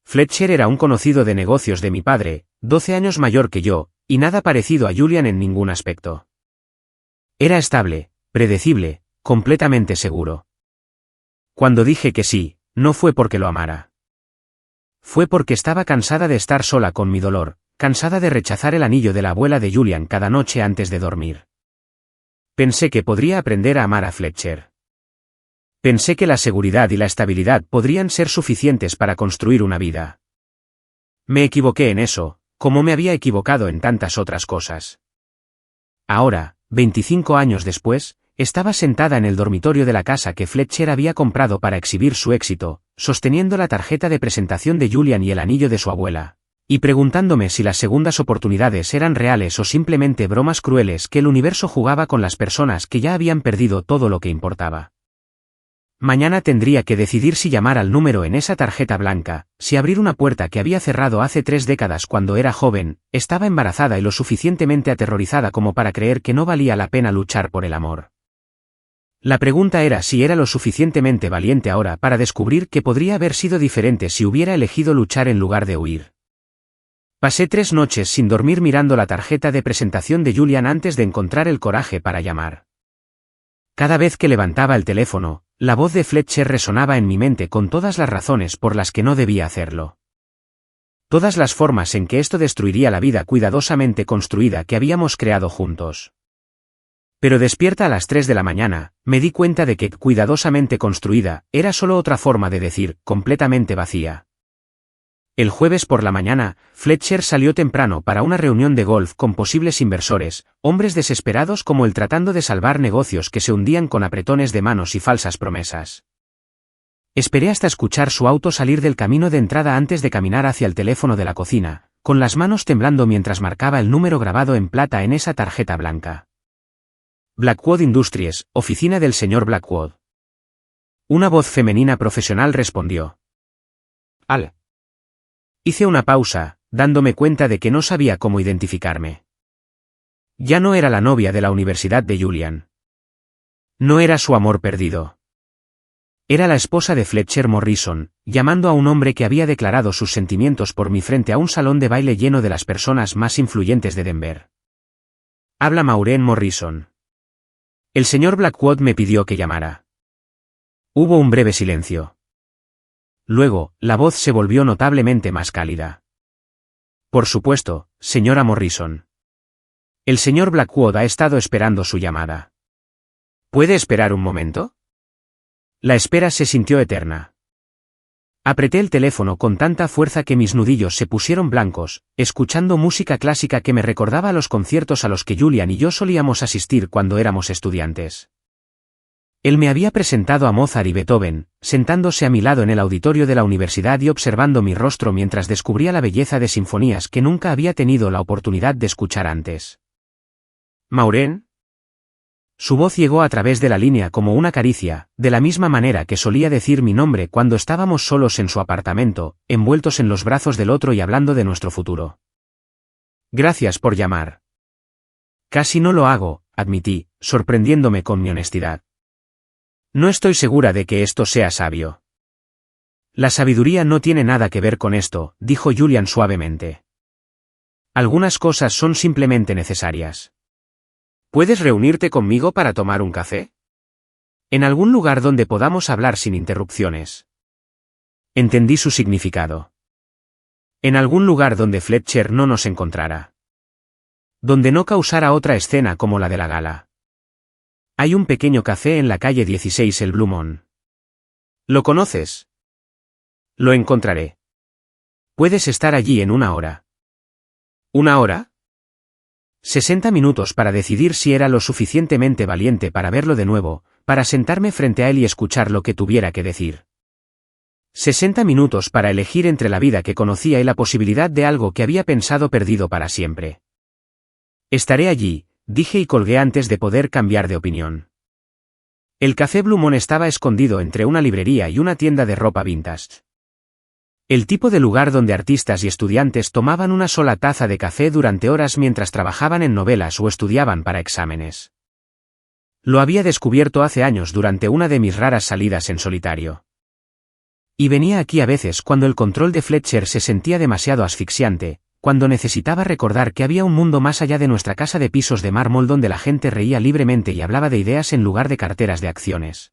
Fletcher era un conocido de negocios de mi padre, 12 años mayor que yo, y nada parecido a Julian en ningún aspecto. Era estable, predecible, completamente seguro. Cuando dije que sí, no fue porque lo amara. Fue porque estaba cansada de estar sola con mi dolor, cansada de rechazar el anillo de la abuela de Julian cada noche antes de dormir. Pensé que podría aprender a amar a Fletcher. Pensé que la seguridad y la estabilidad podrían ser suficientes para construir una vida. Me equivoqué en eso, como me había equivocado en tantas otras cosas. Ahora, 25 años después, estaba sentada en el dormitorio de la casa que Fletcher había comprado para exhibir su éxito, sosteniendo la tarjeta de presentación de Julian y el anillo de su abuela, y preguntándome si las segundas oportunidades eran reales o simplemente bromas crueles que el universo jugaba con las personas que ya habían perdido todo lo que importaba. Mañana tendría que decidir si llamar al número en esa tarjeta blanca, si abrir una puerta que había cerrado hace 3 décadas cuando era joven, estaba embarazada y lo suficientemente aterrorizada como para creer que no valía la pena luchar por el amor. La pregunta era si era lo suficientemente valiente ahora para descubrir que podría haber sido diferente si hubiera elegido luchar en lugar de huir. Pasé 3 noches sin dormir mirando la tarjeta de presentación de Julian antes de encontrar el coraje para llamar. Cada vez que levantaba el teléfono, la voz de Fletcher resonaba en mi mente con todas las razones por las que no debía hacerlo. Todas las formas en que esto destruiría la vida cuidadosamente construida que habíamos creado juntos. Pero despierta a las 3 de la mañana, me di cuenta de que cuidadosamente construida era solo otra forma de decir completamente vacía. El jueves por la mañana, Fletcher salió temprano para una reunión de golf con posibles inversores, hombres desesperados como él tratando de salvar negocios que se hundían con apretones de manos y falsas promesas. Esperé hasta escuchar su auto salir del camino de entrada antes de caminar hacia el teléfono de la cocina, con las manos temblando mientras marcaba el número grabado en plata en esa tarjeta blanca. Blackwood Industries, oficina del señor Blackwood. Una voz femenina profesional respondió. Al. Hice una pausa, dándome cuenta de que no sabía cómo identificarme. Ya no era la novia de la universidad de Julian. No era su amor perdido. Era la esposa de Fletcher Morrison, llamando a un hombre que había declarado sus sentimientos por mí frente a un salón de baile lleno de las personas más influyentes de Denver. Habla Maureen Morrison. El señor Blackwood me pidió que llamara. Hubo un breve silencio. Luego, la voz se volvió notablemente más cálida. Por supuesto, señora Morrison. El señor Blackwood ha estado esperando su llamada. ¿Puede esperar un momento? La espera se sintió eterna. Apreté el teléfono con tanta fuerza que mis nudillos se pusieron blancos, escuchando música clásica que me recordaba a los conciertos a los que Julian y yo solíamos asistir cuando éramos estudiantes. Él me había presentado a Mozart y Beethoven, sentándose a mi lado en el auditorio de la universidad y observando mi rostro mientras descubría la belleza de sinfonías que nunca había tenido la oportunidad de escuchar antes. ¿Maureen? Su voz llegó a través de la línea como una caricia, de la misma manera que solía decir mi nombre cuando estábamos solos en su apartamento, envueltos en los brazos del otro y hablando de nuestro futuro. Gracias por llamar. Casi no lo hago, admití, sorprendiéndome con mi honestidad. No estoy segura de que esto sea sabio. La sabiduría no tiene nada que ver con esto, dijo Julian suavemente. Algunas cosas son simplemente necesarias. ¿Puedes reunirte conmigo para tomar un café? En algún lugar donde podamos hablar sin interrupciones. Entendí su significado. En algún lugar donde Fletcher no nos encontrara. Donde no causara otra escena como la de la gala. Hay un pequeño café en la calle 16 El Blue Moon. ¿Lo conoces? Lo encontraré. Puedes estar allí en 1 hora. ¿1 hora? 60 minutos para decidir si era lo suficientemente valiente para verlo de nuevo, para sentarme frente a él y escuchar lo que tuviera que decir. 60 minutos para elegir entre la vida que conocía y la posibilidad de algo que había pensado perdido para siempre. Estaré allí, dije y colgué antes de poder cambiar de opinión. El café Blue Moon estaba escondido entre una librería y una tienda de ropa vintage. El tipo de lugar donde artistas y estudiantes tomaban una sola taza de café durante horas mientras trabajaban en novelas o estudiaban para exámenes. Lo había descubierto hace años durante una de mis raras salidas en solitario. Y venía aquí a veces cuando el control de Fletcher se sentía demasiado asfixiante, cuando necesitaba recordar que había un mundo más allá de nuestra casa de pisos de mármol donde la gente reía libremente y hablaba de ideas en lugar de carteras de acciones.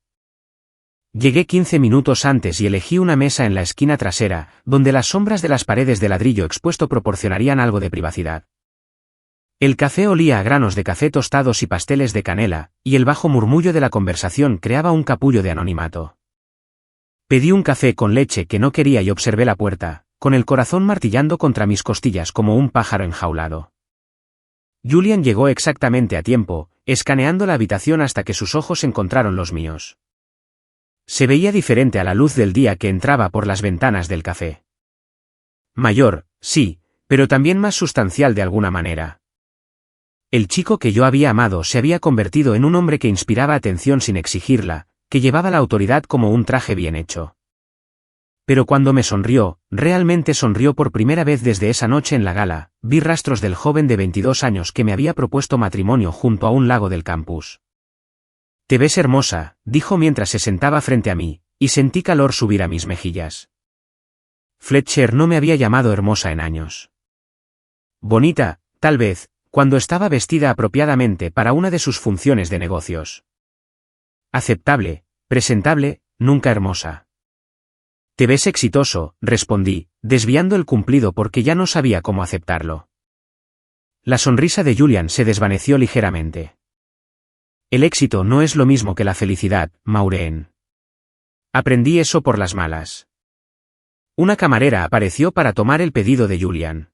Llegué 15 minutos antes y elegí una mesa en la esquina trasera, donde las sombras de las paredes de ladrillo expuesto proporcionarían algo de privacidad. El café olía a granos de café tostados y pasteles de canela, y el bajo murmullo de la conversación creaba un capullo de anonimato. Pedí un café con leche que no quería y observé la puerta, con el corazón martillando contra mis costillas como un pájaro enjaulado. Julian llegó exactamente a tiempo, escaneando la habitación hasta que sus ojos encontraron los míos. Se veía diferente a la luz del día que entraba por las ventanas del café. Mayor, sí, pero también más sustancial de alguna manera. El chico que yo había amado se había convertido en un hombre que inspiraba atención sin exigirla, que llevaba la autoridad como un traje bien hecho. Pero cuando me sonrió, realmente sonrió por primera vez desde esa noche en la gala, vi rastros del joven de 22 años que me había propuesto matrimonio junto a un lago del campus. Te ves hermosa, dijo mientras se sentaba frente a mí, y sentí calor subir a mis mejillas. Fletcher no me había llamado hermosa en años. Bonita, tal vez, cuando estaba vestida apropiadamente para una de sus funciones de negocios. Aceptable, presentable, nunca hermosa. Te ves exitoso, respondí, desviando el cumplido porque ya no sabía cómo aceptarlo. La sonrisa de Julian se desvaneció ligeramente. El éxito no es lo mismo que la felicidad, Maureen. Aprendí eso por las malas. Una camarera apareció para tomar el pedido de Julian.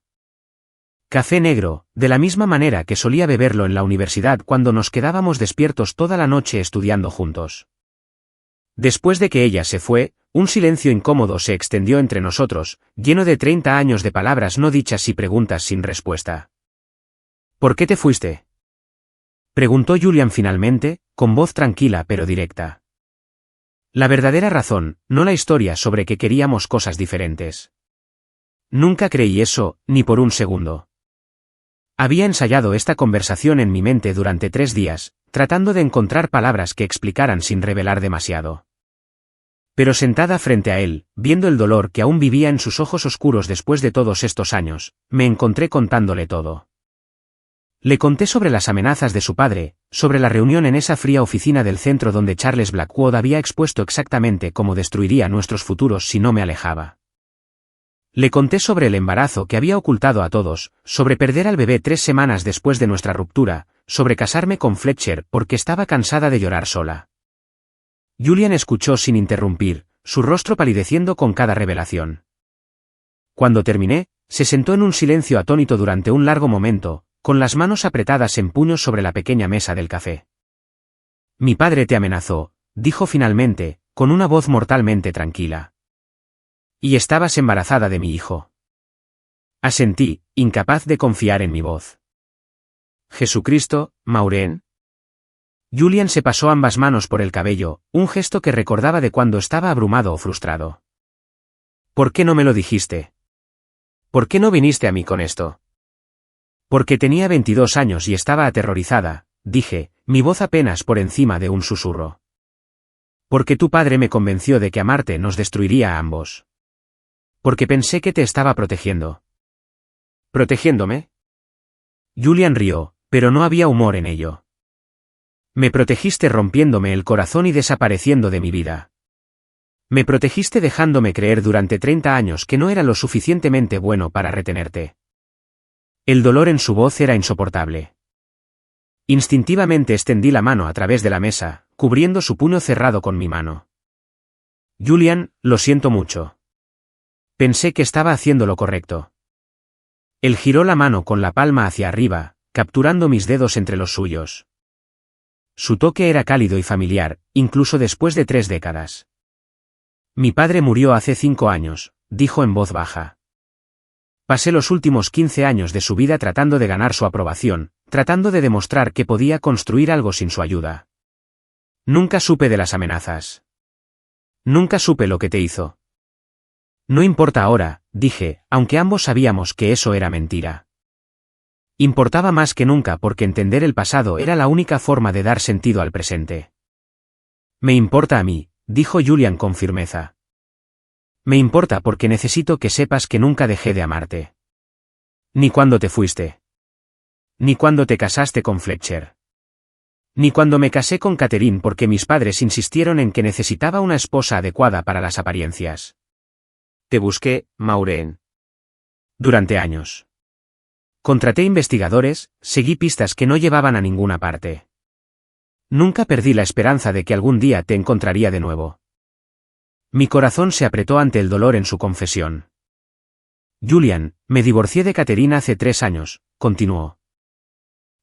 Café negro, de la misma manera que solía beberlo en la universidad cuando nos quedábamos despiertos toda la noche estudiando juntos. Después de que ella se fue, un silencio incómodo se extendió entre nosotros, lleno de 30 años de palabras no dichas y preguntas sin respuesta. ¿Por qué te fuiste?, preguntó Julian finalmente, con voz tranquila pero directa. La verdadera razón, no la historia sobre que queríamos cosas diferentes. Nunca creí eso, ni por un segundo. Había ensayado esta conversación en mi mente durante 3 días, tratando de encontrar palabras que explicaran sin revelar demasiado. Pero sentada frente a él, viendo el dolor que aún vivía en sus ojos oscuros después de todos estos años, me encontré contándole todo. Le conté sobre las amenazas de su padre, sobre la reunión en esa fría oficina del centro donde Charles Blackwood había expuesto exactamente cómo destruiría nuestros futuros si no me alejaba. Le conté sobre el embarazo que había ocultado a todos, sobre perder al bebé 3 semanas después de nuestra ruptura, sobre casarme con Fletcher porque estaba cansada de llorar sola. Julian escuchó sin interrumpir, su rostro palideciendo con cada revelación. Cuando terminé, se sentó en un silencio atónito durante un largo momento, con las manos apretadas en puños sobre la pequeña mesa del café. Mi padre te amenazó, dijo finalmente, con una voz mortalmente tranquila. Y estabas embarazada de mi hijo. Asentí, incapaz de confiar en mi voz. Jesucristo, Maureen. Julian se pasó ambas manos por el cabello, un gesto que recordaba de cuando estaba abrumado o frustrado. ¿Por qué no me lo dijiste? ¿Por qué no viniste a mí con esto? Porque tenía 22 años y estaba aterrorizada, dije, mi voz apenas por encima de un susurro. Porque tu padre me convenció de que amarte nos destruiría a ambos. Porque pensé que te estaba protegiendo. ¿Protegiéndome? Julian rió, pero no había humor en ello. Me protegiste rompiéndome el corazón y desapareciendo de mi vida. Me protegiste dejándome creer durante 30 años que no era lo suficientemente bueno para retenerte. El dolor en su voz era insoportable. Instintivamente extendí la mano a través de la mesa, cubriendo su puño cerrado con mi mano. Julian, lo siento mucho. Pensé que estaba haciendo lo correcto. Él giró la mano con la palma hacia arriba, capturando mis dedos entre los suyos. Su toque era cálido y familiar, incluso después de 3 décadas. Mi padre murió hace 5 años, dijo en voz baja. Pasé los últimos 15 años de su vida tratando de ganar su aprobación, tratando de demostrar que podía construir algo sin su ayuda. Nunca supe de las amenazas. Nunca supe lo que te hizo. No importa ahora, dije, aunque ambos sabíamos que eso era mentira. Importaba más que nunca porque entender el pasado era la única forma de dar sentido al presente. Me importa a mí, dijo Julian con firmeza. Me importa porque necesito que sepas que nunca dejé de amarte. Ni cuando te fuiste. Ni cuando te casaste con Fletcher. Ni cuando me casé con Catherine porque mis padres insistieron en que necesitaba una esposa adecuada para las apariencias. Te busqué, Maureen. Durante años. Contraté investigadores, seguí pistas que no llevaban a ninguna parte. Nunca perdí la esperanza de que algún día te encontraría de nuevo. Mi corazón se apretó ante el dolor en su confesión. Julian, me divorcié de Catherine hace 3 años, continuó.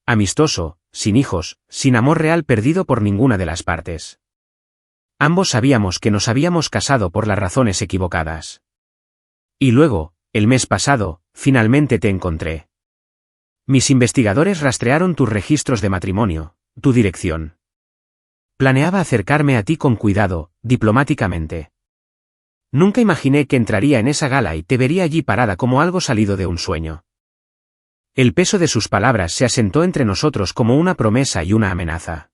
Amistoso, sin hijos, sin amor real perdido por ninguna de las partes. Ambos sabíamos que nos habíamos casado por las razones equivocadas. Y luego, el mes pasado, finalmente te encontré. Mis investigadores rastrearon tus registros de matrimonio, tu dirección. Planeaba acercarme a ti con cuidado, diplomáticamente. Nunca imaginé que entraría en esa gala y te vería allí parada como algo salido de un sueño. El peso de sus palabras se asentó entre nosotros como una promesa y una amenaza.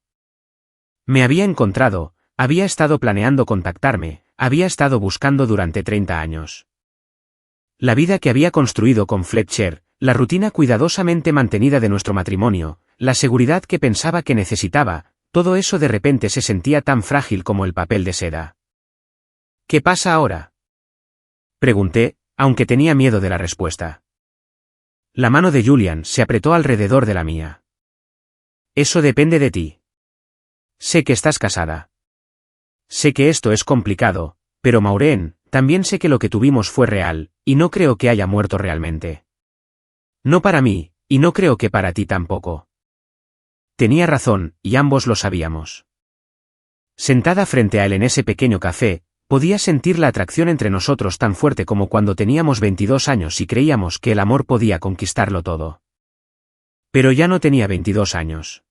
Me había encontrado, había estado planeando contactarme, había estado buscando durante 30 años. La vida que había construido con Fletcher, la rutina cuidadosamente mantenida de nuestro matrimonio, la seguridad que pensaba que necesitaba, todo eso de repente se sentía tan frágil como el papel de seda. ¿Qué pasa ahora?, pregunté, aunque tenía miedo de la respuesta. La mano de Julian se apretó alrededor de la mía. Eso depende de ti. Sé que estás casada. Sé que esto es complicado, pero Maureen, también sé que lo que tuvimos fue real, y no creo que haya muerto realmente. No para mí, y no creo que para ti tampoco. Tenía razón, y ambos lo sabíamos. Sentada frente a él en ese pequeño café, podía sentir la atracción entre nosotros tan fuerte como cuando teníamos 22 años y creíamos que el amor podía conquistarlo todo. Pero ya no tenía 22 años.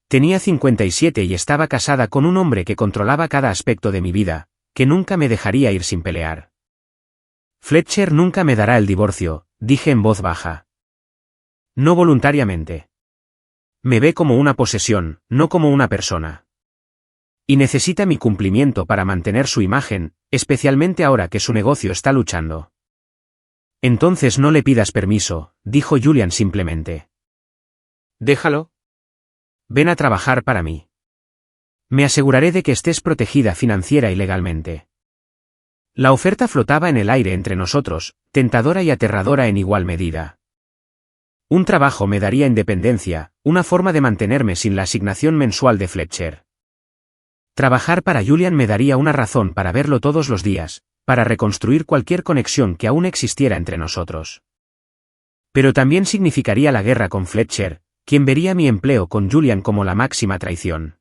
Tenía 57 y estaba casada con un hombre que controlaba cada aspecto de mi vida, que nunca me dejaría ir sin pelear. Fletcher nunca me dará el divorcio, dije en voz baja. No voluntariamente. Me ve como una posesión, no como una persona. Y necesita mi cumplimiento para mantener su imagen, especialmente ahora que su negocio está luchando. Entonces no le pidas permiso, dijo Julian simplemente. Déjalo. Ven a trabajar para mí. Me aseguraré de que estés protegida financiera y legalmente. La oferta flotaba en el aire entre nosotros, tentadora y aterradora en igual medida. Un trabajo me daría independencia, una forma de mantenerme sin la asignación mensual de Fletcher. Trabajar para Julian me daría una razón para verlo todos los días, para reconstruir cualquier conexión que aún existiera entre nosotros. Pero también significaría la guerra con Fletcher, quien vería mi empleo con Julian como la máxima traición.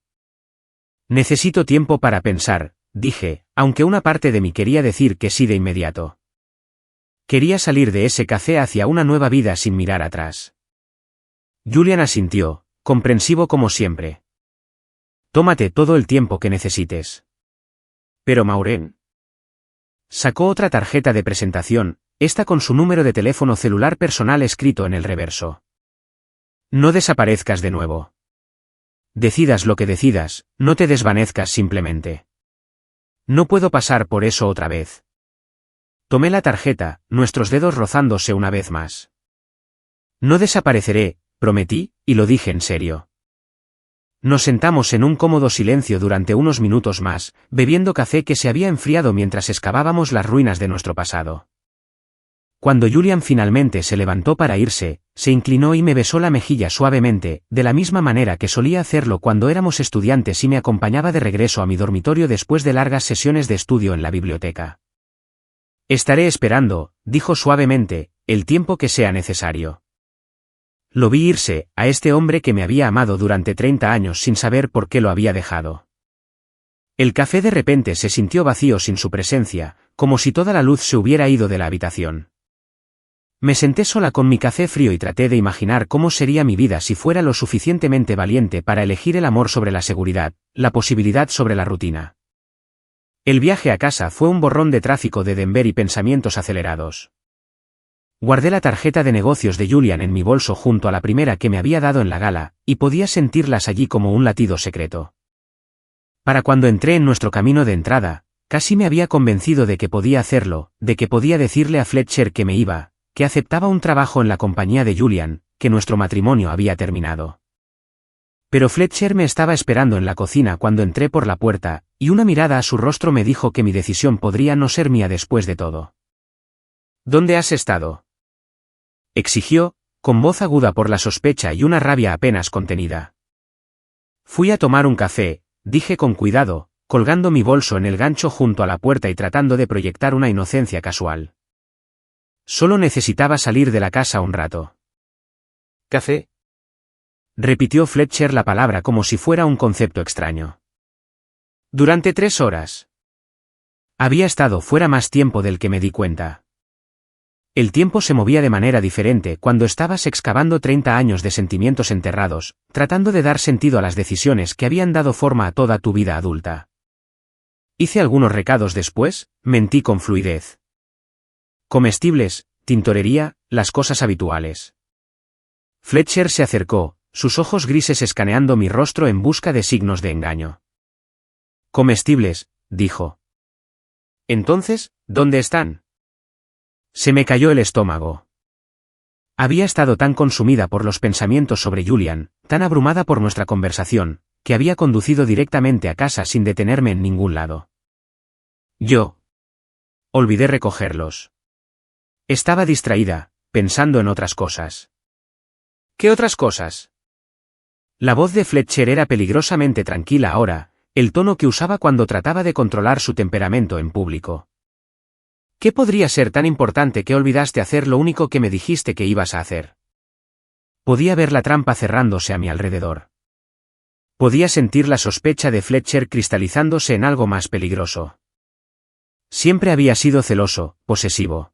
Necesito tiempo para pensar, dije, aunque una parte de mí quería decir que sí de inmediato. Quería salir de ese café hacia una nueva vida sin mirar atrás. Julian asintió, comprensivo como siempre. Tómate todo el tiempo que necesites. Pero Maureen. Sacó otra tarjeta de presentación, esta con su número de teléfono celular personal escrito en el reverso. No desaparezcas de nuevo. Decidas lo que decidas, no te desvanezcas simplemente. No puedo pasar por eso otra vez. Tomé la tarjeta, nuestros dedos rozándose una vez más. No desapareceré, prometí, y lo dije en serio. Nos sentamos en un cómodo silencio durante unos minutos más, bebiendo café que se había enfriado mientras excavábamos las ruinas de nuestro pasado. Cuando Julian finalmente se levantó para irse, se inclinó y me besó la mejilla suavemente, de la misma manera que solía hacerlo cuando éramos estudiantes y me acompañaba de regreso a mi dormitorio después de largas sesiones de estudio en la biblioteca. Estaré esperando, dijo suavemente, el tiempo que sea necesario. Lo vi irse, a este hombre que me había amado durante 30 años sin saber por qué lo había dejado. El café de repente se sintió vacío sin su presencia, como si toda la luz se hubiera ido de la habitación. Me senté sola con mi café frío y traté de imaginar cómo sería mi vida si fuera lo suficientemente valiente para elegir el amor sobre la seguridad, la posibilidad sobre la rutina. El viaje a casa fue un borrón de tráfico de Denver y pensamientos acelerados. Guardé la tarjeta de negocios de Julian en mi bolso junto a la primera que me había dado en la gala, y podía sentirlas allí como un latido secreto. Para cuando entré en nuestro camino de entrada, casi me había convencido de que podía hacerlo, de que podía decirle a Fletcher que me iba, que aceptaba un trabajo en la compañía de Julian, que nuestro matrimonio había terminado. Pero Fletcher me estaba esperando en la cocina cuando entré por la puerta, y una mirada a su rostro me dijo que mi decisión podría no ser mía después de todo. ¿Dónde has estado?, exigió, con voz aguda por la sospecha y una rabia apenas contenida. Fui a tomar un café, dije con cuidado, colgando mi bolso en el gancho junto a la puerta y tratando de proyectar una inocencia casual. Solo necesitaba salir de la casa un rato. ¿Café? Repitió Fletcher la palabra como si fuera un concepto extraño. Durante 3 horas. Había estado fuera más tiempo del que me di cuenta. El tiempo se movía de manera diferente cuando estabas excavando 30 años de sentimientos enterrados, tratando de dar sentido a las decisiones que habían dado forma a toda tu vida adulta. Hice algunos recados después, mentí con fluidez. Comestibles, tintorería, las cosas habituales. Fletcher se acercó, sus ojos grises escaneando mi rostro en busca de signos de engaño. Comestibles, dijo. Entonces, ¿dónde están? Se me cayó el estómago. Había estado tan consumida por los pensamientos sobre Julian, tan abrumada por nuestra conversación, que había conducido directamente a casa sin detenerme en ningún lado. Yo olvidé recogerlos. Estaba distraída, pensando en otras cosas. ¿Qué otras cosas? La voz de Fletcher era peligrosamente tranquila ahora, el tono que usaba cuando trataba de controlar su temperamento en público. ¿Qué podría ser tan importante que olvidaste hacer lo único que me dijiste que ibas a hacer? Podía ver la trampa cerrándose a mi alrededor. Podía sentir la sospecha de Fletcher cristalizándose en algo más peligroso. Siempre había sido celoso, posesivo.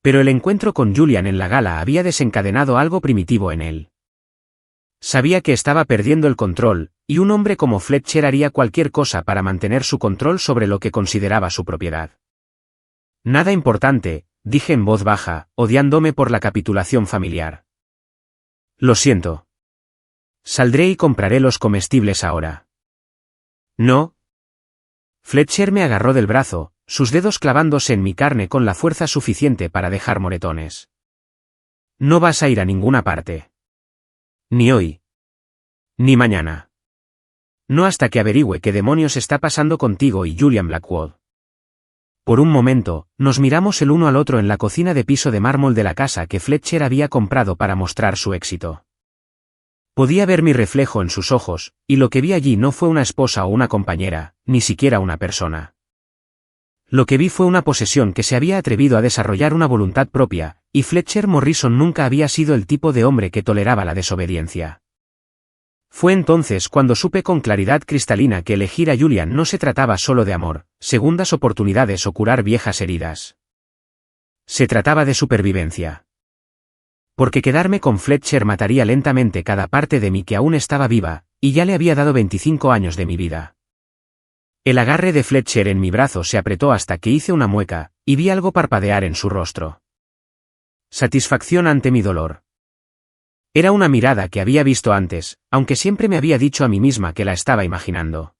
Pero el encuentro con Julian en la gala había desencadenado algo primitivo en él. Sabía que estaba perdiendo el control, y un hombre como Fletcher haría cualquier cosa para mantener su control sobre lo que consideraba su propiedad. Nada importante, dije en voz baja, odiándome por la capitulación familiar. Lo siento. Saldré y compraré los comestibles ahora. No. Fletcher me agarró del brazo, sus dedos clavándose en mi carne con la fuerza suficiente para dejar moretones. No vas a ir a ninguna parte. Ni hoy. Ni mañana. No hasta que averigüe qué demonios está pasando contigo y Julian Blackwood. Por un momento, nos miramos el uno al otro en la cocina de piso de mármol de la casa que Fletcher había comprado para mostrar su éxito. Podía ver mi reflejo en sus ojos, y lo que vi allí no fue una esposa o una compañera, ni siquiera una persona. Lo que vi fue una posesión que se había atrevido a desarrollar una voluntad propia, y Fletcher Morrison nunca había sido el tipo de hombre que toleraba la desobediencia. Fue entonces cuando supe con claridad cristalina que elegir a Julian no se trataba solo de amor, segundas oportunidades o curar viejas heridas. Se trataba de supervivencia. Porque quedarme con Fletcher mataría lentamente cada parte de mí que aún estaba viva, y ya le había dado 25 años de mi vida. El agarre de Fletcher en mi brazo se apretó hasta que hice una mueca, y vi algo parpadear en su rostro. Satisfacción ante mi dolor. Era una mirada que había visto antes, aunque siempre me había dicho a mí misma que la estaba imaginando.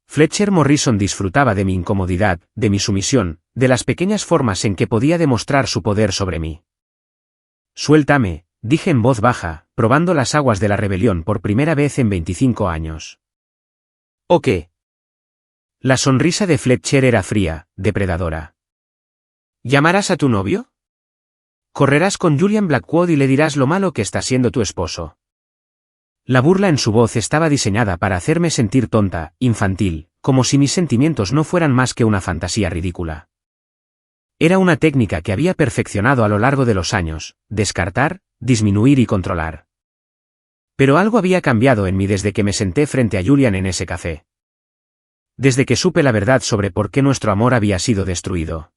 Fletcher Morrison disfrutaba de mi incomodidad, de mi sumisión, de las pequeñas formas en que podía demostrar su poder sobre mí. Suéltame, dije en voz baja, probando las aguas de la rebelión por primera vez en 25 años. ¿O qué? La sonrisa de Fletcher era fría, depredadora. ¿Llamarás a tu novio? Correrás con Julian Blackwood y le dirás lo malo que está siendo tu esposo. La burla en su voz estaba diseñada para hacerme sentir tonta, infantil, como si mis sentimientos no fueran más que una fantasía ridícula. Era una técnica que había perfeccionado a lo largo de los años, descartar, disminuir y controlar. Pero algo había cambiado en mí desde que me senté frente a Julian en ese café. Desde que supe la verdad sobre por qué nuestro amor había sido destruido.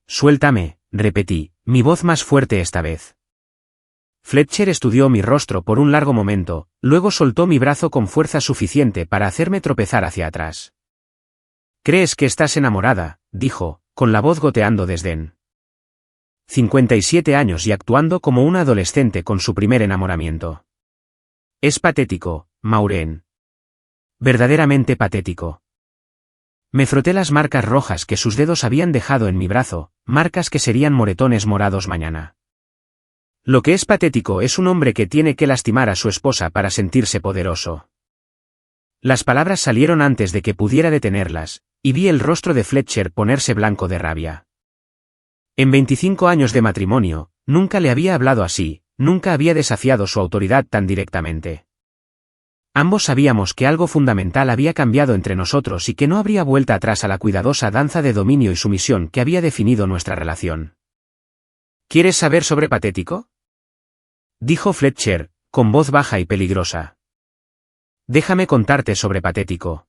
Suéltame, repetí, mi voz más fuerte esta vez. Fletcher estudió mi rostro por un largo momento, luego soltó mi brazo con fuerza suficiente para hacerme tropezar hacia atrás. ¿Crees que estás enamorada?, dijo, con la voz goteando desdén. 57 años y actuando como una adolescente con su primer enamoramiento. Es patético, Maureen. Verdaderamente patético. Me froté las marcas rojas que sus dedos habían dejado en mi brazo, marcas que serían moretones morados mañana. Lo que es patético es un hombre que tiene que lastimar a su esposa para sentirse poderoso. Las palabras salieron antes de que pudiera detenerlas, y vi el rostro de Fletcher ponerse blanco de rabia. En 25 años de matrimonio, nunca le había hablado así, nunca había desafiado su autoridad tan directamente. Ambos sabíamos que algo fundamental había cambiado entre nosotros y que no habría vuelta atrás a la cuidadosa danza de dominio y sumisión que había definido nuestra relación. ¿Quieres saber sobre patético?, dijo Fletcher, con voz baja y peligrosa. Déjame contarte sobre patético.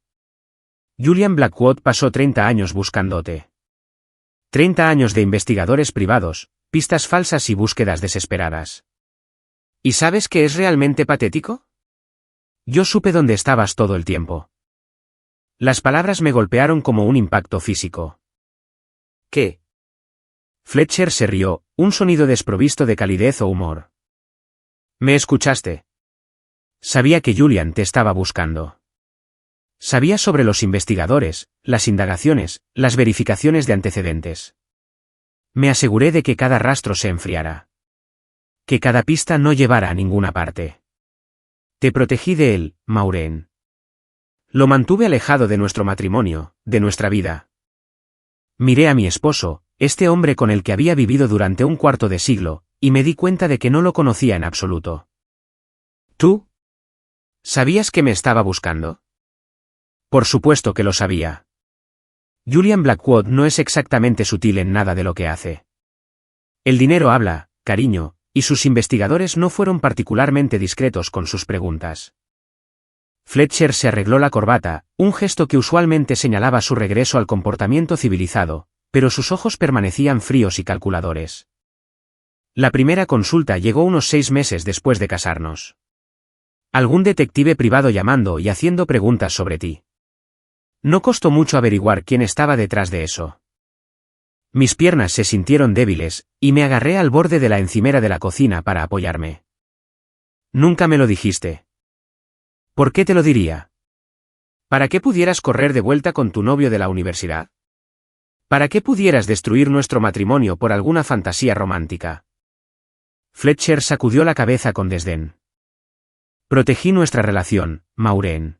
Julian Blackwood pasó 30 años buscándote. 30 años de investigadores privados, pistas falsas y búsquedas desesperadas. ¿Y sabes qué es realmente patético? Yo supe dónde estabas todo el tiempo. Las palabras me golpearon como un impacto físico. ¿Qué? Fletcher se rió, un sonido desprovisto de calidez o humor. ¿Me escuchaste? Sabía que Julian te estaba buscando. Sabía sobre los investigadores, las indagaciones, las verificaciones de antecedentes. Me aseguré de que cada rastro se enfriara. Que cada pista no llevara a ninguna parte. Te protegí de él, Maureen. Lo mantuve alejado de nuestro matrimonio, de nuestra vida. Miré a mi esposo, este hombre con el que había vivido durante un cuarto de siglo, y me di cuenta de que no lo conocía en absoluto. ¿Tú? ¿Sabías que me estaba buscando? Por supuesto que lo sabía. Julian Blackwood no es exactamente sutil en nada de lo que hace. El dinero habla, cariño, y sus investigadores no fueron particularmente discretos con sus preguntas. Fletcher se arregló la corbata, un gesto que usualmente señalaba su regreso al comportamiento civilizado, pero sus ojos permanecían fríos y calculadores. La primera consulta llegó unos 6 meses después de casarnos. Algún detective privado llamando y haciendo preguntas sobre ti. No costó mucho averiguar quién estaba detrás de eso. Mis piernas se sintieron débiles, y me agarré al borde de la encimera de la cocina para apoyarme. Nunca me lo dijiste. ¿Por qué te lo diría? ¿Para qué pudieras correr de vuelta con tu novio de la universidad? ¿Para qué pudieras destruir nuestro matrimonio por alguna fantasía romántica? Fletcher sacudió la cabeza con desdén. Protegí nuestra relación, Maureen.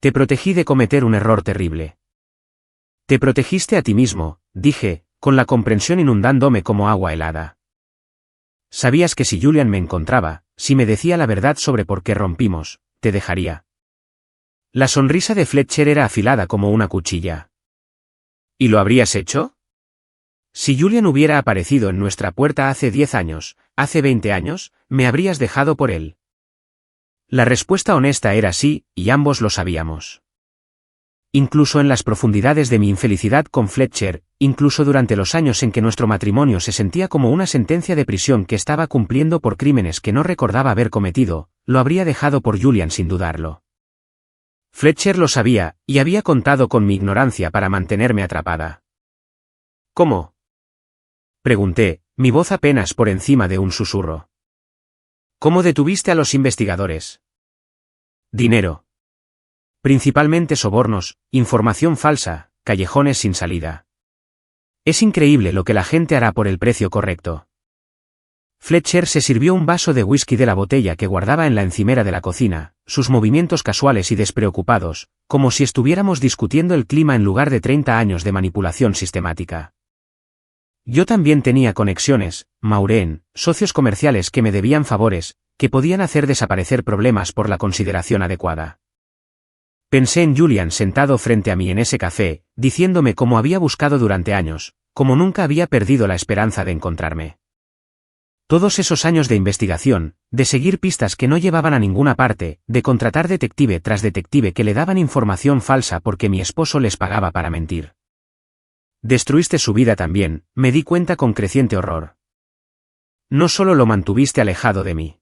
Te protegí de cometer un error terrible. Te protegiste a ti mismo, dije, con la comprensión inundándome como agua helada. Sabías que si Julian me encontraba, si me decía la verdad sobre por qué rompimos, te dejaría. La sonrisa de Fletcher era afilada como una cuchilla. ¿Y lo habrías hecho? Si Julian hubiera aparecido en nuestra puerta hace 10 años, hace 20 años, me habrías dejado por él. La respuesta honesta era sí, y ambos lo sabíamos. Incluso en las profundidades de mi infelicidad con Fletcher, incluso durante los años en que nuestro matrimonio se sentía como una sentencia de prisión que estaba cumpliendo por crímenes que no recordaba haber cometido, lo habría dejado por Julian sin dudarlo. Fletcher lo sabía, y había contado con mi ignorancia para mantenerme atrapada. ¿Cómo? Pregunté, mi voz apenas por encima de un susurro. ¿Cómo detuviste a los investigadores? Dinero. Principalmente sobornos, información falsa, callejones sin salida. Es increíble lo que la gente hará por el precio correcto. Fletcher se sirvió un vaso de whisky de la botella que guardaba en la encimera de la cocina, sus movimientos casuales y despreocupados, como si estuviéramos discutiendo el clima en lugar de 30 años de manipulación sistemática. Yo también tenía conexiones, Maureen, socios comerciales que me debían favores, que podían hacer desaparecer problemas por la consideración adecuada. Pensé en Julian sentado frente a mí en ese café, diciéndome cómo había buscado durante años, cómo nunca había perdido la esperanza de encontrarme. Todos esos años de investigación, de seguir pistas que no llevaban a ninguna parte, de contratar detective tras detective que le daban información falsa porque mi esposo les pagaba para mentir. Destruiste su vida también, me di cuenta con creciente horror. No solo lo mantuviste alejado de mí.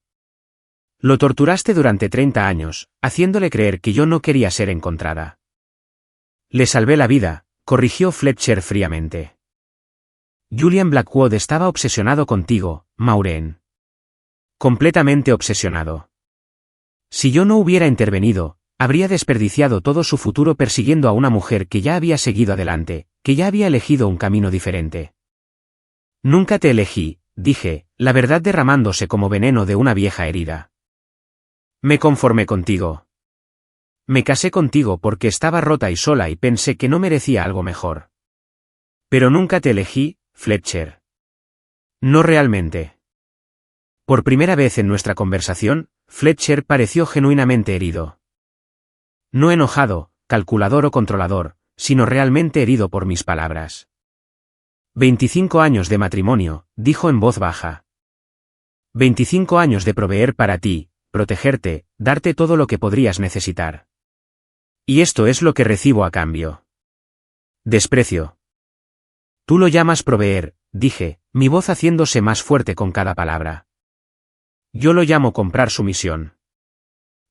Lo torturaste durante 30 años, haciéndole creer que yo no quería ser encontrada. Le salvé la vida, corrigió Fletcher fríamente. Julian Blackwood estaba obsesionado contigo, Maureen. Completamente obsesionado. Si yo no hubiera intervenido, habría desperdiciado todo su futuro persiguiendo a una mujer que ya había seguido adelante, que ya había elegido un camino diferente. Nunca te elegí, dije, la verdad derramándose como veneno de una vieja herida. Me conformé contigo. Me casé contigo porque estaba rota y sola y pensé que no merecía algo mejor. Pero nunca te elegí, Fletcher. No realmente. Por primera vez en nuestra conversación, Fletcher pareció genuinamente herido. No enojado, calculador o controlador, sino realmente herido por mis palabras. 25 años de matrimonio, dijo en voz baja. 25 años de proveer para ti, protegerte, darte todo lo que podrías necesitar. Y esto es lo que recibo a cambio. Desprecio. Tú lo llamas proveer, dije, mi voz haciéndose más fuerte con cada palabra. Yo lo llamo comprar sumisión.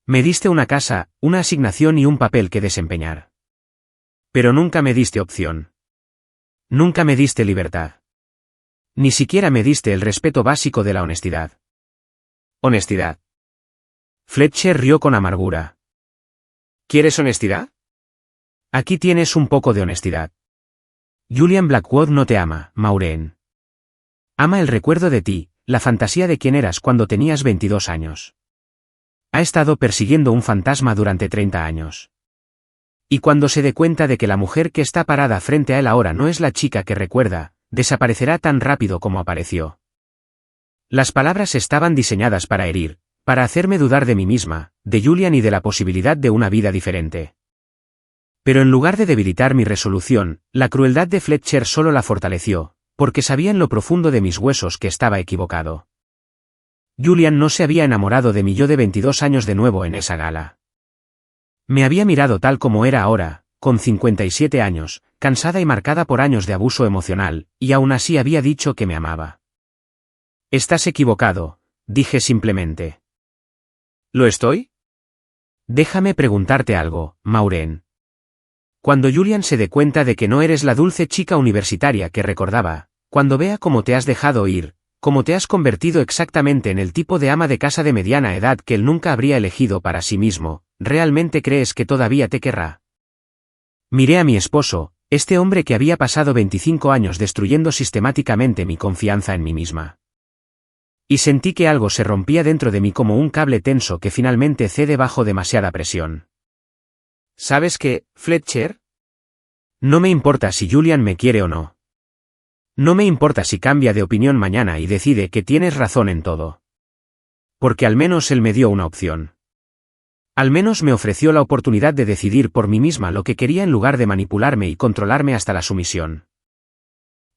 Me diste una casa, una asignación y un papel que desempeñar. Pero nunca me diste opción. Nunca me diste libertad. Ni siquiera me diste el respeto básico de la honestidad. Honestidad. Fletcher rió con amargura. ¿Quieres honestidad? Aquí tienes un poco de honestidad. Julian Blackwood no te ama, Maureen. Ama el recuerdo de ti, la fantasía de quién eras cuando tenías 22 años. Ha estado persiguiendo un fantasma durante 30 años. Y cuando se dé cuenta de que la mujer que está parada frente a él ahora no es la chica que recuerda, desaparecerá tan rápido como apareció. Las palabras estaban diseñadas para herir, para hacerme dudar de mí misma, de Julian y de la posibilidad de una vida diferente. Pero en lugar de debilitar mi resolución, la crueldad de Fletcher solo la fortaleció, porque sabía en lo profundo de mis huesos que estaba equivocado. Julian no se había enamorado de mi yo de 22 años de nuevo en esa gala. Me había mirado tal como era ahora, con 57 años, cansada y marcada por años de abuso emocional, y aún así había dicho que me amaba. Estás equivocado, dije simplemente. ¿Lo estoy? Déjame preguntarte algo, Maureen. Cuando Julian se dé cuenta de que no eres la dulce chica universitaria que recordaba, cuando vea cómo te has dejado ir, cómo te has convertido exactamente en el tipo de ama de casa de mediana edad que él nunca habría elegido para sí mismo, ¿realmente crees que todavía te querrá? Miré a mi esposo, este hombre que había pasado 25 años destruyendo sistemáticamente mi confianza en mí misma. Y sentí que algo se rompía dentro de mí como un cable tenso que finalmente cede bajo demasiada presión. ¿Sabes qué, Fletcher? No me importa si Julian me quiere o no. No me importa si cambia de opinión mañana y decide que tienes razón en todo. Porque al menos él me dio una opción. Al menos me ofreció la oportunidad de decidir por mí misma lo que quería en lugar de manipularme y controlarme hasta la sumisión.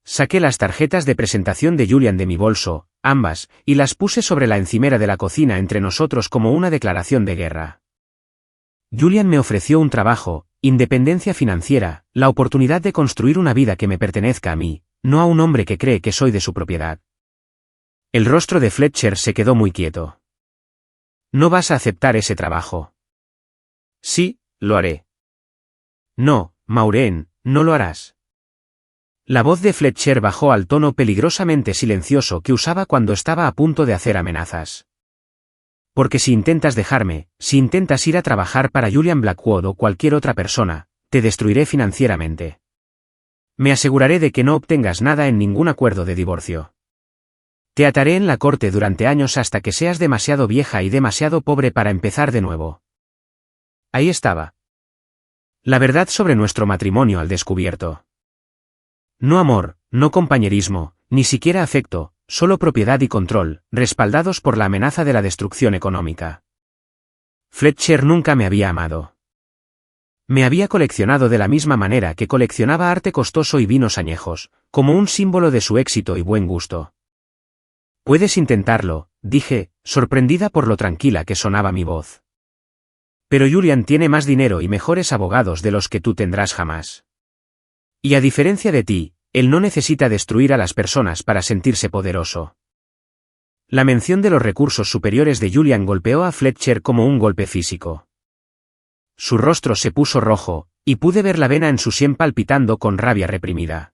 Saqué las tarjetas de presentación de Julian de mi bolso, ambas, y las puse sobre la encimera de la cocina entre nosotros como una declaración de guerra. Julian me ofreció un trabajo, independencia financiera, la oportunidad de construir una vida que me pertenezca a mí, no a un hombre que cree que soy de su propiedad. El rostro de Fletcher se quedó muy quieto. ¿No vas a aceptar ese trabajo? Sí, lo haré. No, Maureen, no lo harás. La voz de Fletcher bajó al tono peligrosamente silencioso que usaba cuando estaba a punto de hacer amenazas. Porque si intentas dejarme, si intentas ir a trabajar para Julian Blackwood o cualquier otra persona, te destruiré financieramente. Me aseguraré de que no obtengas nada en ningún acuerdo de divorcio. Te ataré en la corte durante años hasta que seas demasiado vieja y demasiado pobre para empezar de nuevo. Ahí estaba. La verdad sobre nuestro matrimonio al descubierto. No amor, no compañerismo, ni siquiera afecto, solo propiedad y control, respaldados por la amenaza de la destrucción económica. Fletcher nunca me había amado. Me había coleccionado de la misma manera que coleccionaba arte costoso y vinos añejos, como un símbolo de su éxito y buen gusto. Puedes intentarlo, dije, sorprendida por lo tranquila que sonaba mi voz. Pero Julian tiene más dinero y mejores abogados de los que tú tendrás jamás. Y a diferencia de ti, él no necesita destruir a las personas para sentirse poderoso. La mención de los recursos superiores de Julian golpeó a Fletcher como un golpe físico. Su rostro se puso rojo, y pude ver la vena en su sien palpitando con rabia reprimida.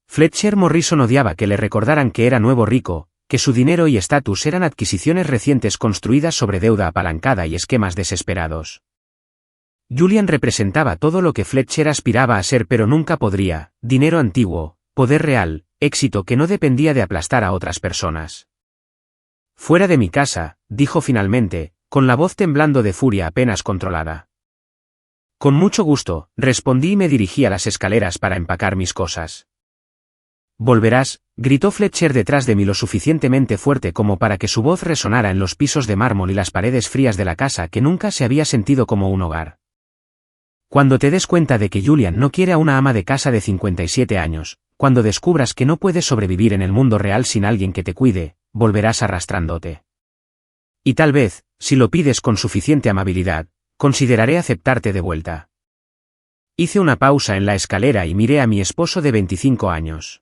Fletcher Morrison odiaba que le recordaran que era nuevo rico, que su dinero y estatus eran adquisiciones recientes construidas sobre deuda apalancada y esquemas desesperados. Julian representaba todo lo que Fletcher aspiraba a ser pero nunca podría: dinero antiguo, poder real, éxito que no dependía de aplastar a otras personas. Fuera de mi casa, dijo finalmente, con la voz temblando de furia apenas controlada. Con mucho gusto, respondí y me dirigí a las escaleras para empacar mis cosas. Volverás, gritó Fletcher detrás de mí lo suficientemente fuerte como para que su voz resonara en los pisos de mármol y las paredes frías de la casa que nunca se había sentido como un hogar. Cuando te des cuenta de que Julian no quiere a una ama de casa de 57 años, cuando descubras que no puedes sobrevivir en el mundo real sin alguien que te cuide, volverás arrastrándote. Y tal vez, si lo pides con suficiente amabilidad, consideraré aceptarte de vuelta. Hice una pausa en la escalera y miré a mi esposo de 25 años.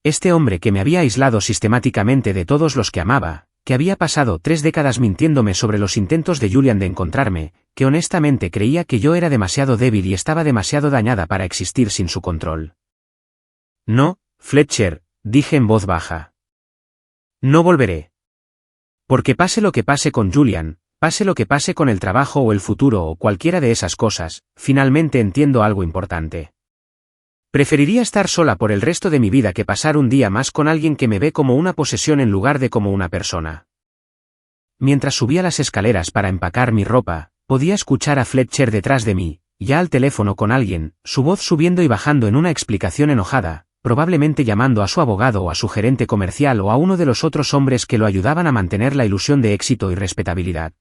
Este hombre que me había aislado sistemáticamente de todos los que amaba, que había pasado 3 décadas mintiéndome sobre los intentos de Julian de encontrarme, que honestamente creía que yo era demasiado débil y estaba demasiado dañada para existir sin su control. No, Fletcher, dije en voz baja. No volveré. Porque pase lo que pase con Julian, pase lo que pase con el trabajo o el futuro o cualquiera de esas cosas, finalmente entiendo algo importante. Preferiría estar sola por el resto de mi vida que pasar un día más con alguien que me ve como una posesión en lugar de como una persona. Mientras subía las escaleras para empacar mi ropa, podía escuchar a Fletcher detrás de mí, ya al teléfono con alguien, su voz subiendo y bajando en una explicación enojada, probablemente llamando a su abogado o a su gerente comercial o a uno de los otros hombres que lo ayudaban a mantener la ilusión de éxito y respetabilidad.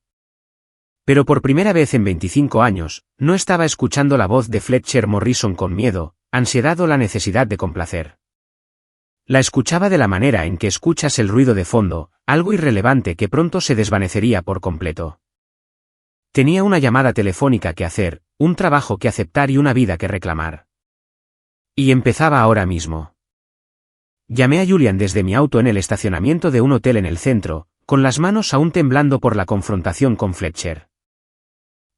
Pero por primera vez en 25 años, no estaba escuchando la voz de Fletcher Morrison con miedo, ansiedad o la necesidad de complacer. La escuchaba de la manera en que escuchas el ruido de fondo, algo irrelevante que pronto se desvanecería por completo. Tenía una llamada telefónica que hacer, un trabajo que aceptar y una vida que reclamar. Y empezaba ahora mismo. Llamé a Julian desde mi auto en el estacionamiento de un hotel en el centro, con las manos aún temblando por la confrontación con Fletcher.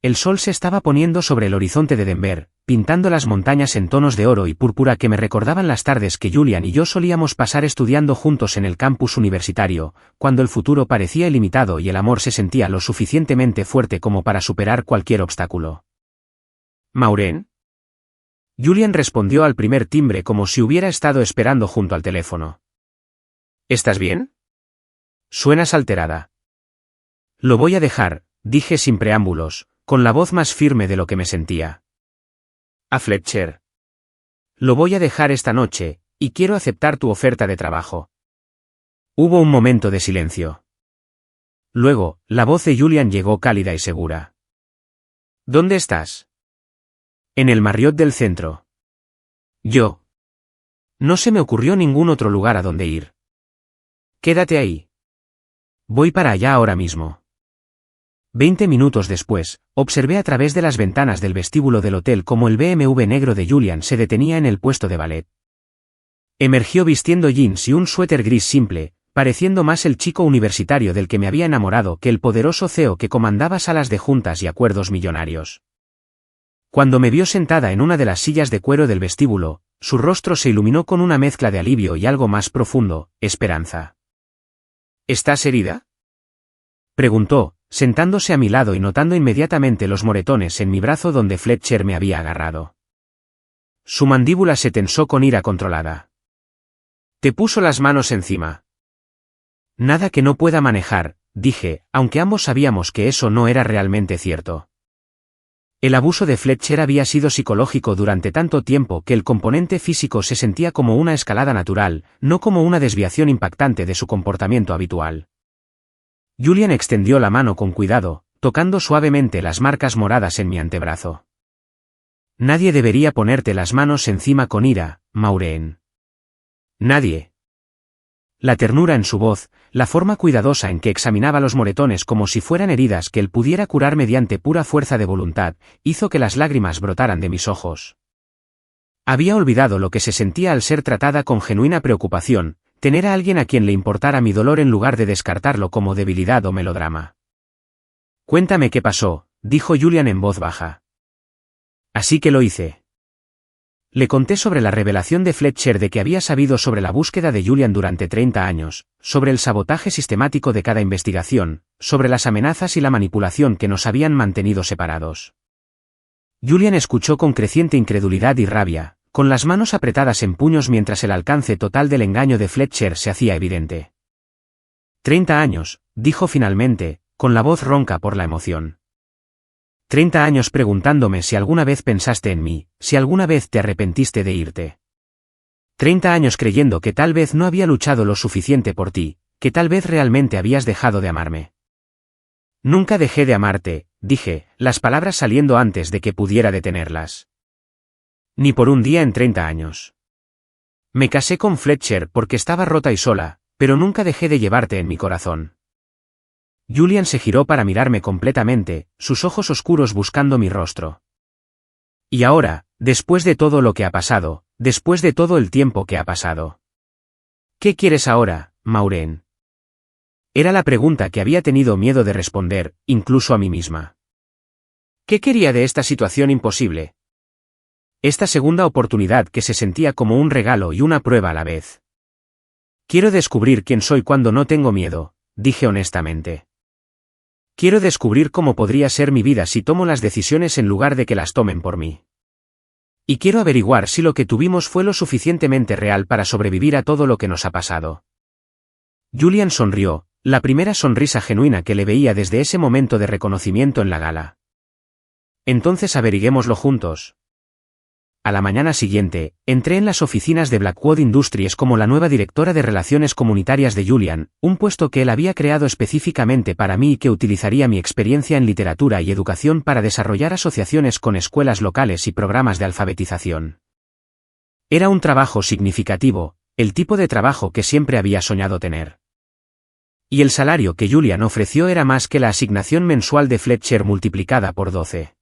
El sol se estaba poniendo sobre el horizonte de Denver, pintando las montañas en tonos de oro y púrpura que me recordaban las tardes que Julian y yo solíamos pasar estudiando juntos en el campus universitario, cuando el futuro parecía ilimitado y el amor se sentía lo suficientemente fuerte como para superar cualquier obstáculo. ¿Maureen? Julian respondió al primer timbre como si hubiera estado esperando junto al teléfono. ¿Estás bien? Suenas alterada. Lo voy a dejar, dije sin preámbulos, con la voz más firme de lo que me sentía. A Fletcher. Lo voy a dejar esta noche, y quiero aceptar tu oferta de trabajo. Hubo un momento de silencio. Luego, la voz de Julian llegó cálida y segura. ¿Dónde estás? En el Marriott del centro. Yo. No se me ocurrió ningún otro lugar a donde ir. Quédate ahí. Voy para allá ahora mismo. 20 minutos después, observé a través de las ventanas del vestíbulo del hotel cómo el BMW negro de Julian se detenía en el puesto de ballet. Emergió vistiendo jeans y un suéter gris simple, pareciendo más el chico universitario del que me había enamorado que el poderoso CEO que comandaba salas de juntas y acuerdos millonarios. Cuando me vio sentada en una de las sillas de cuero del vestíbulo, su rostro se iluminó con una mezcla de alivio y algo más profundo, esperanza. ¿Estás herida?, preguntó, sentándose a mi lado y notando inmediatamente los moretones en mi brazo donde Fletcher me había agarrado. Su mandíbula se tensó con ira controlada. Te puso las manos encima. Nada que no pueda manejar, dije, aunque ambos sabíamos que eso no era realmente cierto. El abuso de Fletcher había sido psicológico durante tanto tiempo que el componente físico se sentía como una escalada natural, no como una desviación impactante de su comportamiento habitual. Julian extendió la mano con cuidado, tocando suavemente las marcas moradas en mi antebrazo. Nadie debería ponerte las manos encima con ira, Maureen. Nadie. La ternura en su voz, la forma cuidadosa en que examinaba los moretones como si fueran heridas que él pudiera curar mediante pura fuerza de voluntad, hizo que las lágrimas brotaran de mis ojos. Había olvidado lo que se sentía al ser tratada con genuina preocupación, tener a alguien a quien le importara mi dolor en lugar de descartarlo como debilidad o melodrama. Cuéntame qué pasó, dijo Julian en voz baja. Así que lo hice. Le conté sobre la revelación de Fletcher de que había sabido sobre la búsqueda de Julian durante 30 años, sobre el sabotaje sistemático de cada investigación, sobre las amenazas y la manipulación que nos habían mantenido separados. Julian escuchó con creciente incredulidad y rabia, con las manos apretadas en puños mientras el alcance total del engaño de Fletcher se hacía evidente. 30 años, dijo finalmente, con la voz ronca por la emoción. 30 años preguntándome si alguna vez pensaste en mí, si alguna vez te arrepentiste de irte. 30 años creyendo que tal vez no había luchado lo suficiente por ti, que tal vez realmente habías dejado de amarme. Nunca dejé de amarte, dije, las palabras saliendo antes de que pudiera detenerlas. Ni por un día en 30 años. Me casé con Fletcher porque estaba rota y sola, pero nunca dejé de llevarte en mi corazón. Julian se giró para mirarme completamente, sus ojos oscuros buscando mi rostro. Y ahora, después de todo lo que ha pasado, después de todo el tiempo que ha pasado. ¿Qué quieres ahora, Maureen? Era la pregunta que había tenido miedo de responder, incluso a mí misma. ¿Qué quería de esta situación imposible? Esta segunda oportunidad que se sentía como un regalo y una prueba a la vez. Quiero descubrir quién soy cuando no tengo miedo, dije honestamente. Quiero descubrir cómo podría ser mi vida si tomo las decisiones en lugar de que las tomen por mí. Y quiero averiguar si lo que tuvimos fue lo suficientemente real para sobrevivir a todo lo que nos ha pasado. Julian sonrió, la primera sonrisa genuina que le veía desde ese momento de reconocimiento en la gala. Entonces averiguémoslo juntos. a la mañana siguiente, entré en las oficinas de Blackwood Industries como la nueva directora de Relaciones Comunitarias de Julian, un puesto que él había creado específicamente para mí y que utilizaría mi experiencia en literatura y educación para desarrollar asociaciones con escuelas locales y programas de alfabetización. Era un trabajo significativo, el tipo de trabajo que siempre había soñado tener. Y el salario que Julian ofreció era más que la asignación mensual de Fletcher multiplicada por 12.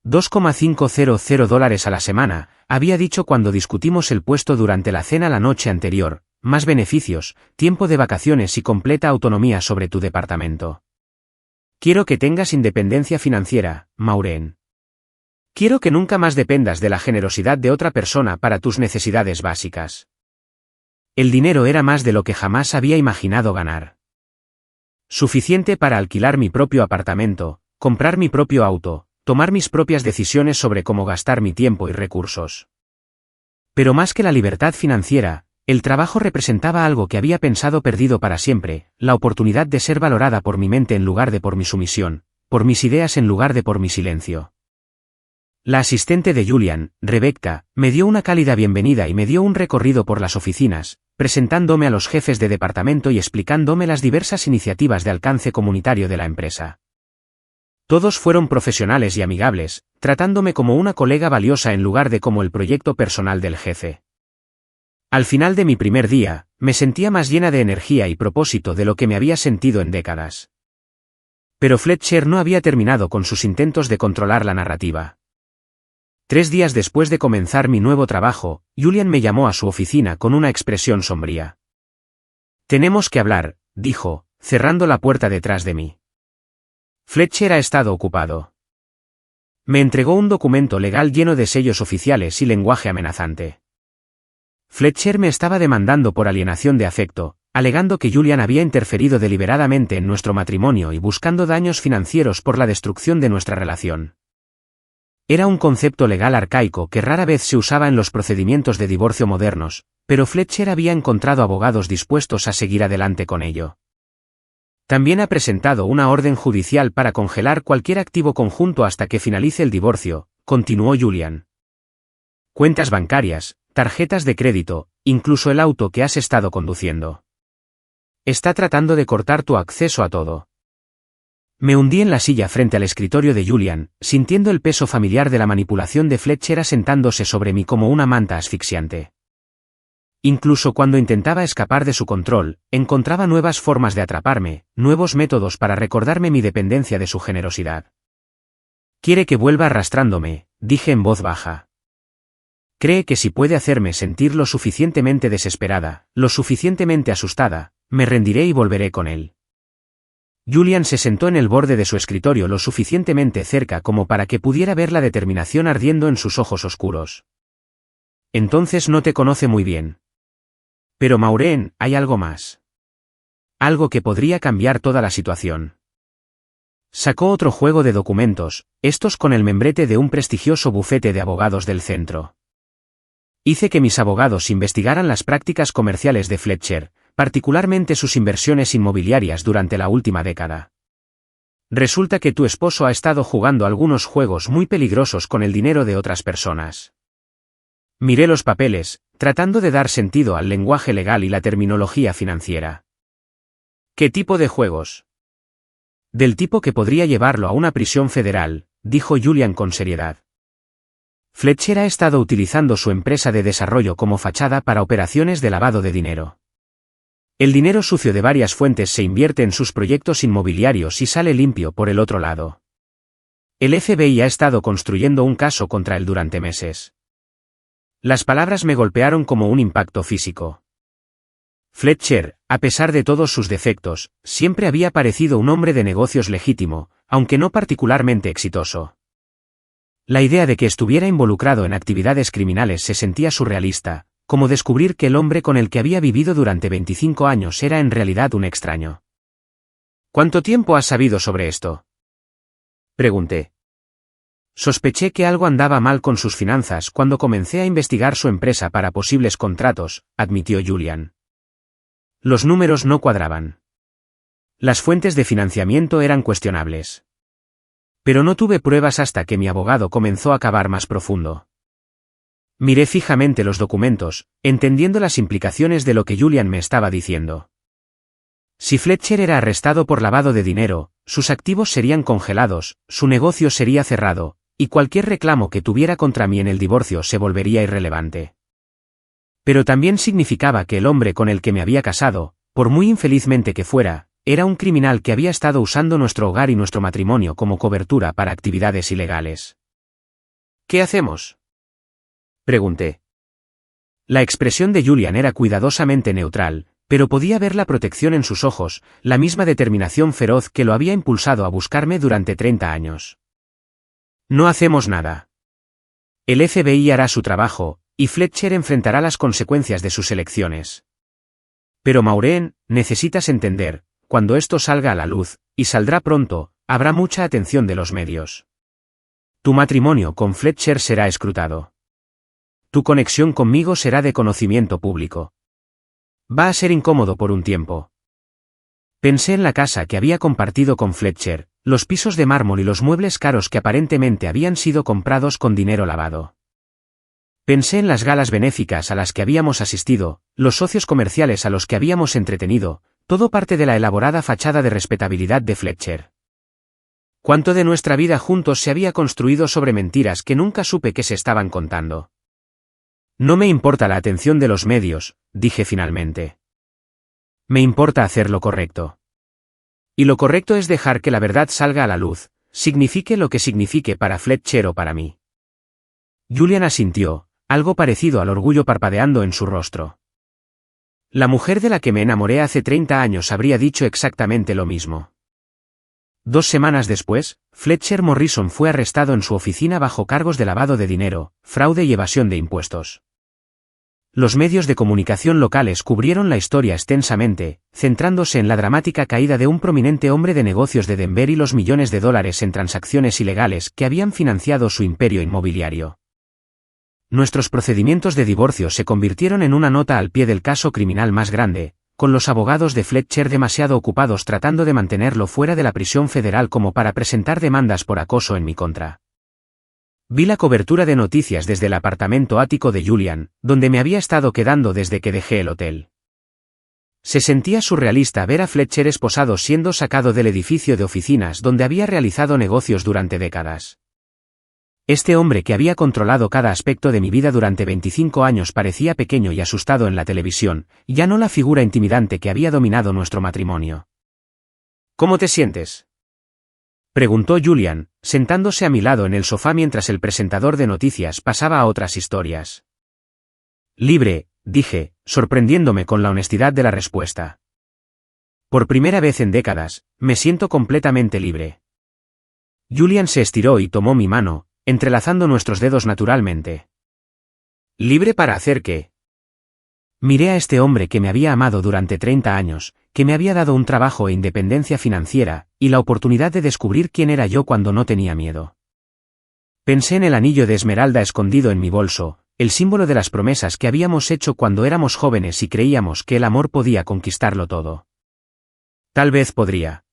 $2,500 a la semana, había dicho cuando discutimos el puesto durante la cena la noche anterior, más beneficios, tiempo de vacaciones y completa autonomía sobre tu departamento. Quiero que tengas independencia financiera, Maureen. Quiero que nunca más dependas de la generosidad de otra persona para tus necesidades básicas. El dinero era más de lo que jamás había imaginado ganar. Suficiente para alquilar mi propio apartamento, comprar mi propio auto, tomar mis propias decisiones sobre cómo gastar mi tiempo y recursos. Pero más que la libertad financiera, el trabajo representaba algo que había pensado perdido para siempre, la oportunidad de ser valorada por mi mente en lugar de por mi sumisión, por mis ideas en lugar de por mi silencio. La asistente de Julian, Rebecca, me dio una cálida bienvenida y me dio un recorrido por las oficinas, presentándome a los jefes de departamento y explicándome las diversas iniciativas de alcance comunitario de la empresa. Todos fueron profesionales y amigables, tratándome como una colega valiosa en lugar de como el proyecto personal del jefe. Al final de mi primer día, me sentía más llena de energía y propósito de lo que me había sentido en décadas. Pero Fletcher no había terminado con sus intentos de controlar la narrativa. 3 días después de comenzar mi nuevo trabajo, Julian me llamó a su oficina con una expresión sombría. «Tenemos que hablar», dijo, cerrando la puerta detrás de mí. Fletcher ha estado ocupado. Me entregó un documento legal lleno de sellos oficiales y lenguaje amenazante. Fletcher me estaba demandando por alienación de afecto, alegando que Julian había interferido deliberadamente en nuestro matrimonio y buscando daños financieros por la destrucción de nuestra relación. Era un concepto legal arcaico que rara vez se usaba en los procedimientos de divorcio modernos, pero Fletcher había encontrado abogados dispuestos a seguir adelante con ello. También ha presentado una orden judicial para congelar cualquier activo conjunto hasta que finalice el divorcio, continuó Julian. Cuentas bancarias, tarjetas de crédito, incluso el auto que has estado conduciendo. Está tratando de cortar tu acceso a todo. Me hundí en la silla frente al escritorio de Julian, sintiendo el peso familiar de la manipulación de Fletcher asentándose sobre mí como una manta asfixiante. Incluso cuando intentaba escapar de su control, encontraba nuevas formas de atraparme, nuevos métodos para recordarme mi dependencia de su generosidad. Quiere que vuelva arrastrándome, dije en voz baja. Cree que si puede hacerme sentir lo suficientemente desesperada, lo suficientemente asustada, me rendiré y volveré con él. Julian se sentó en el borde de su escritorio lo suficientemente cerca como para que pudiera ver la determinación ardiendo en sus ojos oscuros. Entonces no te conoce muy bien. Pero Maureen, hay algo más. Algo que podría cambiar toda la situación. Sacó otro juego de documentos, estos con el membrete de un prestigioso bufete de abogados del centro. Hice que mis abogados investigaran las prácticas comerciales de Fletcher, particularmente sus inversiones inmobiliarias durante la última década. Resulta que tu esposo ha estado jugando algunos juegos muy peligrosos con el dinero de otras personas. Miré los papeles, tratando de dar sentido al lenguaje legal y la terminología financiera. ¿Qué tipo de juegos? Del tipo que podría llevarlo a una prisión federal, dijo Julian con seriedad. Fletcher ha estado utilizando su empresa de desarrollo como fachada para operaciones de lavado de dinero. El dinero sucio de varias fuentes se invierte en sus proyectos inmobiliarios y sale limpio por el otro lado. El FBI ha estado construyendo un caso contra él durante meses. Las palabras me golpearon como un impacto físico. Fletcher, a pesar de todos sus defectos, siempre había parecido un hombre de negocios legítimo, aunque no particularmente exitoso. La idea de que estuviera involucrado en actividades criminales se sentía surrealista, como descubrir que el hombre con el que había vivido durante 25 años era en realidad un extraño. ¿Cuánto tiempo has sabido sobre esto? Pregunté. Sospeché que algo andaba mal con sus finanzas cuando comencé a investigar su empresa para posibles contratos, admitió Julian. Los números no cuadraban. Las fuentes de financiamiento eran cuestionables. Pero no tuve pruebas hasta que mi abogado comenzó a cavar más profundo. Miré fijamente los documentos, entendiendo las implicaciones de lo que Julian me estaba diciendo. Si Fletcher era arrestado por lavado de dinero, sus activos serían congelados, su negocio sería cerrado, y cualquier reclamo que tuviera contra mí en el divorcio se volvería irrelevante. Pero también significaba que el hombre con el que me había casado, por muy infelizmente que fuera, era un criminal que había estado usando nuestro hogar y nuestro matrimonio como cobertura para actividades ilegales. ¿Qué hacemos?, pregunté. La expresión de Julian era cuidadosamente neutral, pero podía ver la protección en sus ojos, la misma determinación feroz que lo había impulsado a buscarme durante 30 años. No hacemos nada. El FBI hará su trabajo, y Fletcher enfrentará las consecuencias de sus elecciones. Pero Maureen, necesitas entender, cuando esto salga a la luz, y saldrá pronto, habrá mucha atención de los medios. Tu matrimonio con Fletcher será escrutado. Tu conexión conmigo será de conocimiento público. Va a ser incómodo por un tiempo. Pensé en la casa que había compartido con Fletcher, los pisos de mármol y los muebles caros que aparentemente habían sido comprados con dinero lavado. Pensé en las galas benéficas a las que habíamos asistido, los socios comerciales a los que habíamos entretenido, todo parte de la elaborada fachada de respetabilidad de Fletcher. ¿Cuánto de nuestra vida juntos se había construido sobre mentiras que nunca supe que se estaban contando? No me importa la atención de los medios, dije finalmente. Me importa hacer lo correcto. Y lo correcto es dejar que la verdad salga a la luz, signifique lo que signifique para Fletcher o para mí. Julian asintió, algo parecido al orgullo parpadeando en su rostro. La mujer de la que me enamoré hace 30 años habría dicho exactamente lo mismo. 2 semanas después, Fletcher Morrison fue arrestado en su oficina bajo cargos de lavado de dinero, fraude y evasión de impuestos. Los medios de comunicación locales cubrieron la historia extensamente, centrándose en la dramática caída de un prominente hombre de negocios de Denver y los millones de dólares en transacciones ilegales que habían financiado su imperio inmobiliario. Nuestros procedimientos de divorcio se convirtieron en una nota al pie del caso criminal más grande, con los abogados de Fletcher demasiado ocupados tratando de mantenerlo fuera de la prisión federal como para presentar demandas por acoso en mi contra. Vi la cobertura de noticias desde el apartamento ático de Julian, donde me había estado quedando desde que dejé el hotel. Se sentía surrealista ver a Fletcher esposado siendo sacado del edificio de oficinas donde había realizado negocios durante décadas. Este hombre que había controlado cada aspecto de mi vida durante 25 años parecía pequeño y asustado en la televisión, ya no la figura intimidante que había dominado nuestro matrimonio. ¿Cómo te sientes?, preguntó Julian, sentándose a mi lado en el sofá mientras el presentador de noticias pasaba a otras historias. Libre, dije, sorprendiéndome con la honestidad de la respuesta. Por primera vez en décadas, me siento completamente libre. Julian se estiró y tomó mi mano, entrelazando nuestros dedos naturalmente. ¿Libre para hacer qué? Miré a este hombre que me había amado durante 30 años, que me había dado un trabajo e independencia financiera, y la oportunidad de descubrir quién era yo cuando no tenía miedo. Pensé en el anillo de esmeralda escondido en mi bolso, el símbolo de las promesas que habíamos hecho cuando éramos jóvenes y creíamos que el amor podía conquistarlo todo. Tal vez podría.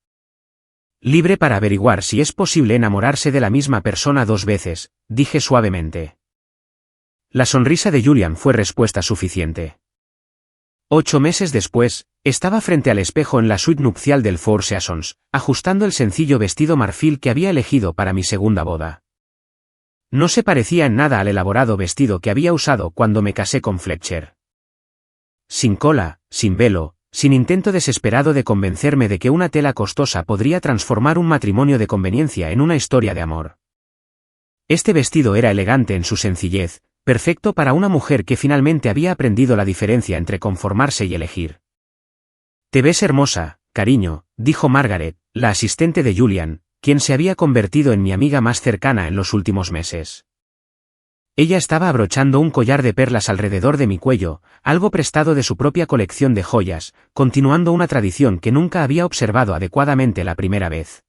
Libre para averiguar si es posible enamorarse de la misma persona 2 veces, dije suavemente. La sonrisa de Julian fue respuesta suficiente. 8 meses después, estaba frente al espejo en la suite nupcial del Four Seasons, ajustando el sencillo vestido marfil que había elegido para mi segunda boda. No se parecía en nada al elaborado vestido que había usado cuando me casé con Fletcher. Sin cola, sin velo, sin intento desesperado de convencerme de que una tela costosa podría transformar un matrimonio de conveniencia en una historia de amor. Este vestido era elegante en su sencillez, perfecto para una mujer que finalmente había aprendido la diferencia entre conformarse y elegir. Te ves hermosa, cariño, dijo Margaret, la asistente de Julian, quien se había convertido en mi amiga más cercana en los últimos meses. Ella estaba abrochando un collar de perlas alrededor de mi cuello, algo prestado de su propia colección de joyas, continuando una tradición que nunca había observado adecuadamente la primera vez.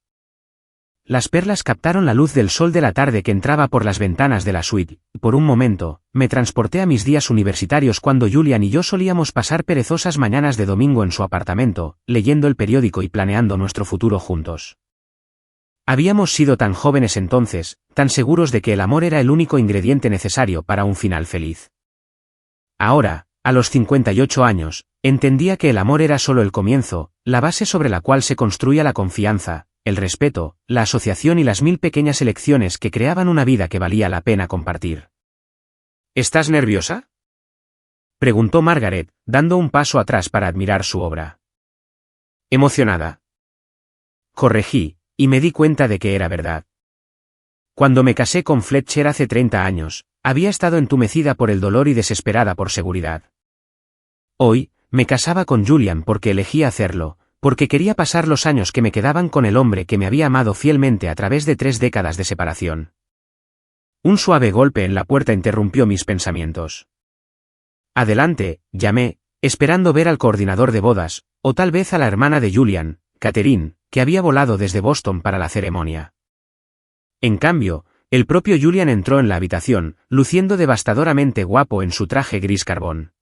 Las perlas captaron la luz del sol de la tarde que entraba por las ventanas de la suite, y por un momento, me transporté a mis días universitarios cuando Julian y yo solíamos pasar perezosas mañanas de domingo en su apartamento, leyendo el periódico y planeando nuestro futuro juntos. Habíamos sido tan jóvenes entonces, tan seguros de que el amor era el único ingrediente necesario para un final feliz. Ahora, a los 58 años, entendía que el amor era solo el comienzo, la base sobre la cual se construía la confianza, el respeto, la asociación y las 1000 pequeñas elecciones que creaban una vida que valía la pena compartir. ¿Estás nerviosa?, preguntó Margaret, dando un paso atrás para admirar su obra. Emocionada. Corregí, y me di cuenta de que era verdad. Cuando me casé con Fletcher hace 30 años, había estado entumecida por el dolor y desesperada por seguridad. Hoy, me casaba con Julian porque elegí hacerlo, porque quería pasar los años que me quedaban con el hombre que me había amado fielmente a través de 3 décadas de separación. Un suave golpe en la puerta interrumpió mis pensamientos. Adelante, llamé, esperando ver al coordinador de bodas, o tal vez a la hermana de Julian, Catherine, que había volado desde Boston para la ceremonia. En cambio, el propio Julian entró en la habitación, luciendo devastadoramente guapo en su traje gris carbón.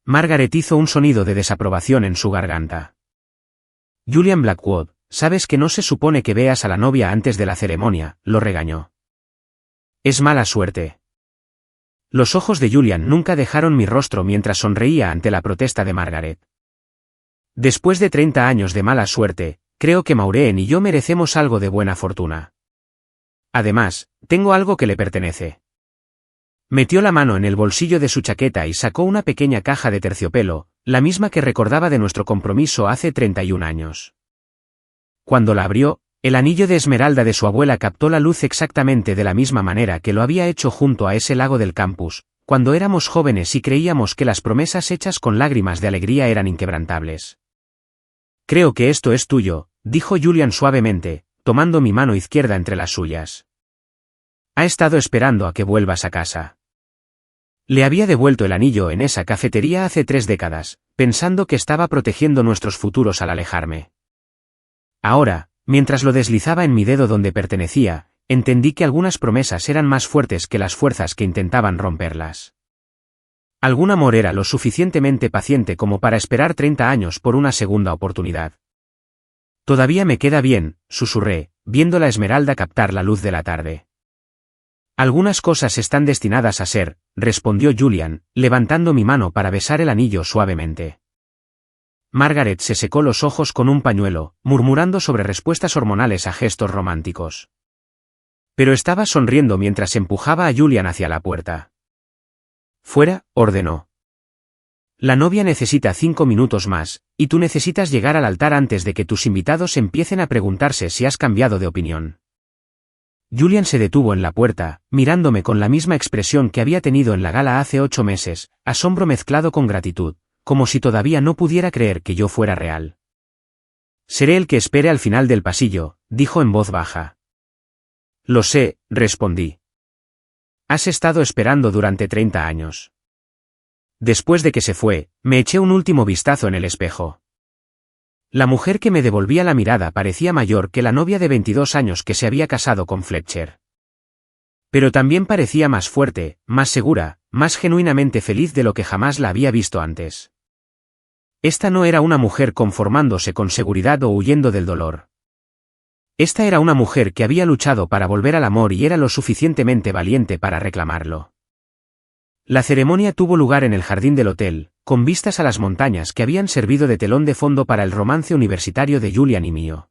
Margaret hizo un sonido de desaprobación en su garganta. Julian Blackwood, sabes que no se supone que veas a la novia antes de la ceremonia, lo regañó. Es mala suerte. Los ojos de Julian nunca dejaron mi rostro mientras sonreía ante la protesta de Margaret. Después de 30 años de mala suerte, creo que Maureen y yo merecemos algo de buena fortuna. Además, tengo algo que le pertenece. Metió la mano en el bolsillo de su chaqueta y sacó una pequeña caja de terciopelo, la misma que recordaba de nuestro compromiso hace 31 años. Cuando la abrió, el anillo de esmeralda de su abuela captó la luz exactamente de la misma manera que lo había hecho junto a ese lago del campus, cuando éramos jóvenes y creíamos que las promesas hechas con lágrimas de alegría eran inquebrantables. Creo que esto es tuyo, dijo Julian suavemente, tomando mi mano izquierda entre las suyas. Ha estado esperando a que vuelvas a casa. Le había devuelto el anillo en esa cafetería hace 3 décadas, pensando que estaba protegiendo nuestros futuros al alejarme. Ahora, mientras lo deslizaba en mi dedo donde pertenecía, entendí que algunas promesas eran más fuertes que las fuerzas que intentaban romperlas. Algún amor era lo suficientemente paciente como para esperar 30 años por una segunda oportunidad. Todavía me queda bien, susurré, viendo la esmeralda captar la luz de la tarde. Algunas cosas están destinadas a ser, respondió Julian, levantando mi mano para besar el anillo suavemente. Margaret se secó los ojos con un pañuelo, murmurando sobre respuestas hormonales a gestos románticos. Pero estaba sonriendo mientras empujaba a Julian hacia la puerta. Fuera, ordenó. La novia necesita 5 minutos más, y tú necesitas llegar al altar antes de que tus invitados empiecen a preguntarse si has cambiado de opinión. Julian se detuvo en la puerta, mirándome con la misma expresión que había tenido en la gala hace 8 meses, asombro mezclado con gratitud, como si todavía no pudiera creer que yo fuera real. Seré el que espere al final del pasillo, dijo en voz baja. Lo sé, respondí. Has estado esperando durante 30 años. Después de que se fue, me eché un último vistazo en el espejo. La mujer que me devolvía la mirada parecía mayor que la novia de 22 años que se había casado con Fletcher. Pero también parecía más fuerte, más segura, más genuinamente feliz de lo que jamás la había visto antes. Esta no era una mujer conformándose con seguridad o huyendo del dolor. Esta era una mujer que había luchado para volver al amor y era lo suficientemente valiente para reclamarlo. La ceremonia tuvo lugar en el jardín del hotel, con vistas a las montañas que habían servido de telón de fondo para el romance universitario de Julian y mío.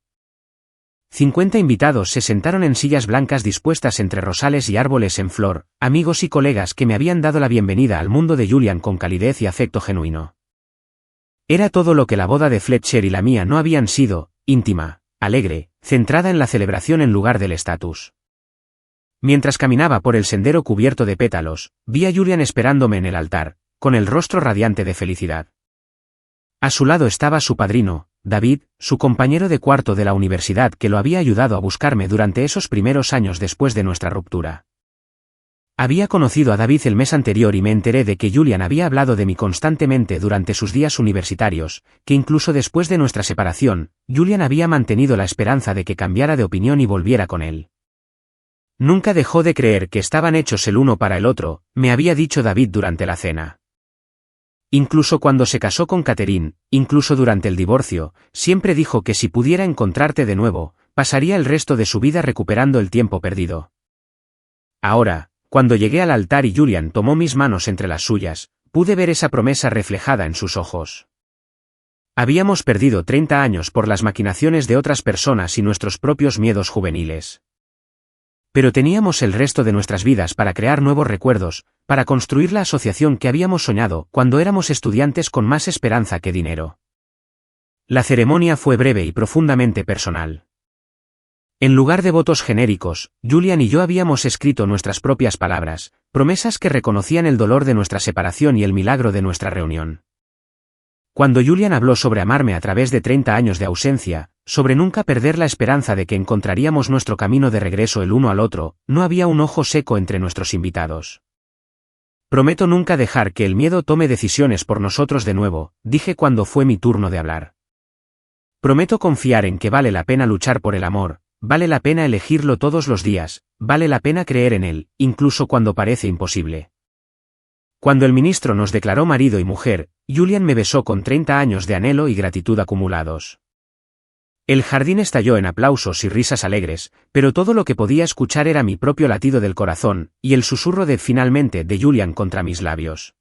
50 invitados se sentaron en sillas blancas dispuestas entre rosales y árboles en flor, amigos y colegas que me habían dado la bienvenida al mundo de Julian con calidez y afecto genuino. Era todo lo que la boda de Fletcher y la mía no habían sido, íntima, alegre, centrada en la celebración en lugar del estatus. Mientras caminaba por el sendero cubierto de pétalos, vi a Julian esperándome en el altar, con el rostro radiante de felicidad. A su lado estaba su padrino, David, su compañero de cuarto de la universidad que lo había ayudado a buscarme durante esos primeros años después de nuestra ruptura. Había conocido a David el mes anterior y me enteré de que Julian había hablado de mí constantemente durante sus días universitarios, que incluso después de nuestra separación, Julian había mantenido la esperanza de que cambiara de opinión y volviera con él. Nunca dejó de creer que estaban hechos el uno para el otro, me había dicho David durante la cena. Incluso cuando se casó con Catherine, incluso durante el divorcio, siempre dijo que si pudiera encontrarte de nuevo, pasaría el resto de su vida recuperando el tiempo perdido. Ahora, cuando llegué al altar y Julian tomó mis manos entre las suyas, pude ver esa promesa reflejada en sus ojos. Habíamos perdido 30 años por las maquinaciones de otras personas y nuestros propios miedos juveniles. Pero teníamos el resto de nuestras vidas para crear nuevos recuerdos, para construir la asociación que habíamos soñado cuando éramos estudiantes con más esperanza que dinero. La ceremonia fue breve y profundamente personal. En lugar de votos genéricos, Julian y yo habíamos escrito nuestras propias palabras, promesas que reconocían el dolor de nuestra separación y el milagro de nuestra reunión. Cuando Julian habló sobre amarme a través de 30 años de ausencia, sobre nunca perder la esperanza de que encontraríamos nuestro camino de regreso el uno al otro, no había un ojo seco entre nuestros invitados. Prometo nunca dejar que el miedo tome decisiones por nosotros de nuevo, dije cuando fue mi turno de hablar. Prometo confiar en que vale la pena luchar por el amor, vale la pena elegirlo todos los días, vale la pena creer en él, incluso cuando parece imposible. Cuando el ministro nos declaró marido y mujer, Julian me besó con 30 años de anhelo y gratitud acumulados. El jardín estalló en aplausos y risas alegres, pero todo lo que podía escuchar era mi propio latido del corazón, y el susurro de finalmente de Julian contra mis labios.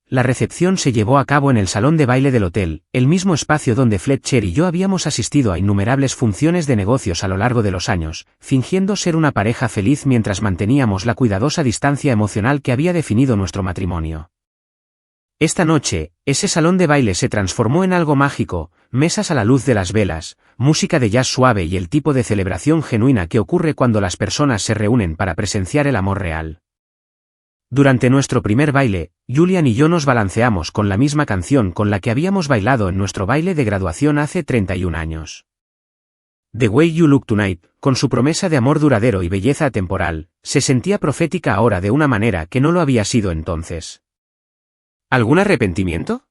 La recepción se llevó a cabo en el salón de baile del hotel, el mismo espacio donde Fletcher y yo habíamos asistido a innumerables funciones de negocios a lo largo de los años, fingiendo ser una pareja feliz mientras manteníamos la cuidadosa distancia emocional que había definido nuestro matrimonio. Esta noche, ese salón de baile se transformó en algo mágico, mesas a la luz de las velas, música de jazz suave y el tipo de celebración genuina que ocurre cuando las personas se reúnen para presenciar el amor real. Durante nuestro primer baile, Julian y yo nos balanceamos con la misma canción con la que habíamos bailado en nuestro baile de graduación hace 31 años. The Way You Look Tonight, con su promesa de amor duradero y belleza atemporal, se sentía profética ahora de una manera que no lo había sido entonces. ¿Algún arrepentimiento?,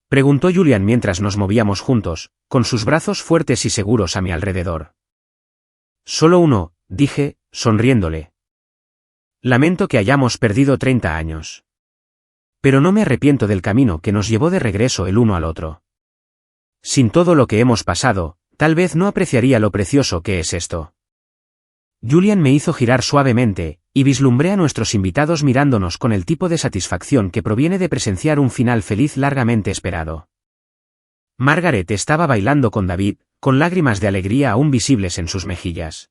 preguntó Julian mientras nos movíamos juntos, con sus brazos fuertes y seguros a mi alrededor. Solo uno, dije, sonriéndole. Lamento que hayamos perdido 30 años. Pero no me arrepiento del camino que nos llevó de regreso el uno al otro. Sin todo lo que hemos pasado, tal vez no apreciaría lo precioso que es esto. Julian me hizo girar suavemente, y vislumbré a nuestros invitados mirándonos con el tipo de satisfacción que proviene de presenciar un final feliz largamente esperado. Margaret estaba bailando con David, con lágrimas de alegría aún visibles en sus mejillas.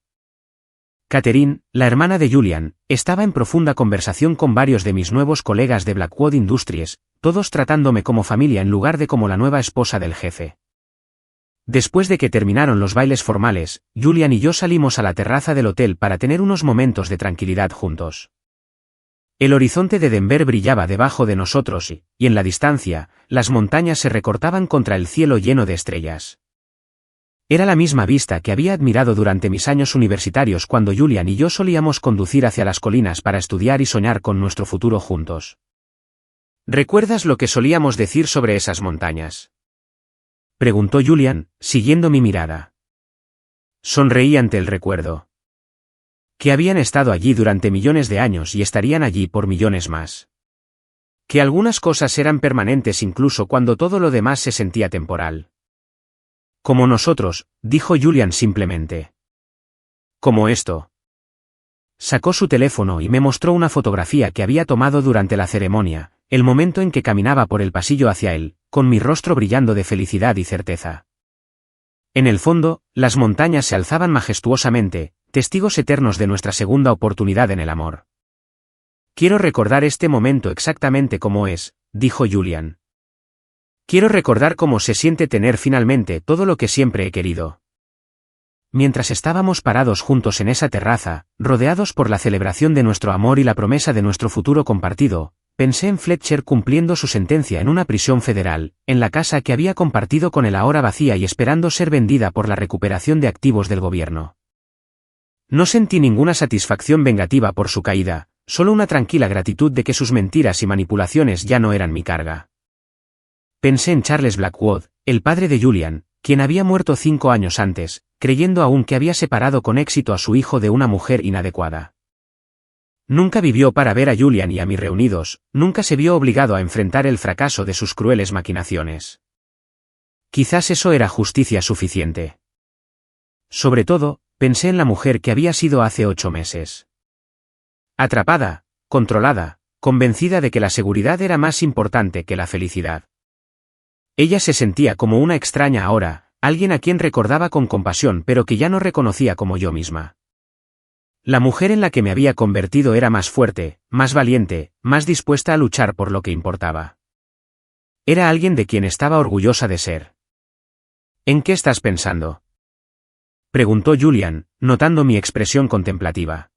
Catherine, la hermana de Julian, estaba en profunda conversación con varios de mis nuevos colegas de Blackwood Industries, todos tratándome como familia en lugar de como la nueva esposa del jefe. Después de que terminaron los bailes formales, Julian y yo salimos a la terraza del hotel para tener unos momentos de tranquilidad juntos. El horizonte de Denver brillaba debajo de nosotros y, en la distancia, las montañas se recortaban contra el cielo lleno de estrellas. Era la misma vista que había admirado durante mis años universitarios cuando Julian y yo solíamos conducir hacia las colinas para estudiar y soñar con nuestro futuro juntos. ¿Recuerdas lo que solíamos decir sobre esas montañas?, preguntó Julian, siguiendo mi mirada. Sonreí ante el recuerdo. Que habían estado allí durante millones de años y estarían allí por millones más. Que algunas cosas eran permanentes incluso cuando todo lo demás se sentía temporal. Como nosotros, dijo Julian simplemente. Como esto. Sacó su teléfono y me mostró una fotografía que había tomado durante la ceremonia, el momento en que caminaba por el pasillo hacia él, con mi rostro brillando de felicidad y certeza. En el fondo, las montañas se alzaban majestuosamente, testigos eternos de nuestra segunda oportunidad en el amor. Quiero recordar este momento exactamente como es, dijo Julian. Quiero recordar cómo se siente tener finalmente todo lo que siempre he querido. Mientras estábamos parados juntos en esa terraza, rodeados por la celebración de nuestro amor y la promesa de nuestro futuro compartido, pensé en Fletcher cumpliendo su sentencia en una prisión federal, en la casa que había compartido con él ahora vacía y esperando ser vendida por la recuperación de activos del gobierno. No sentí ninguna satisfacción vengativa por su caída, solo una tranquila gratitud de que sus mentiras y manipulaciones ya no eran mi carga. Pensé en Charles Blackwood, el padre de Julian, quien había muerto 5 años antes, creyendo aún que había separado con éxito a su hijo de una mujer inadecuada. Nunca vivió para ver a Julian y a mí reunidos, nunca se vio obligado a enfrentar el fracaso de sus crueles maquinaciones. Quizás eso era justicia suficiente. Sobre todo, pensé en la mujer que había sido hace 8 meses. Atrapada, controlada, convencida de que la seguridad era más importante que la felicidad. Ella se sentía como una extraña ahora, alguien a quien recordaba con compasión pero que ya no reconocía como yo misma. La mujer en la que me había convertido era más fuerte, más valiente, más dispuesta a luchar por lo que importaba. Era alguien de quien estaba orgullosa de ser. ¿En qué estás pensando?, preguntó Julian, notando mi expresión contemplativa.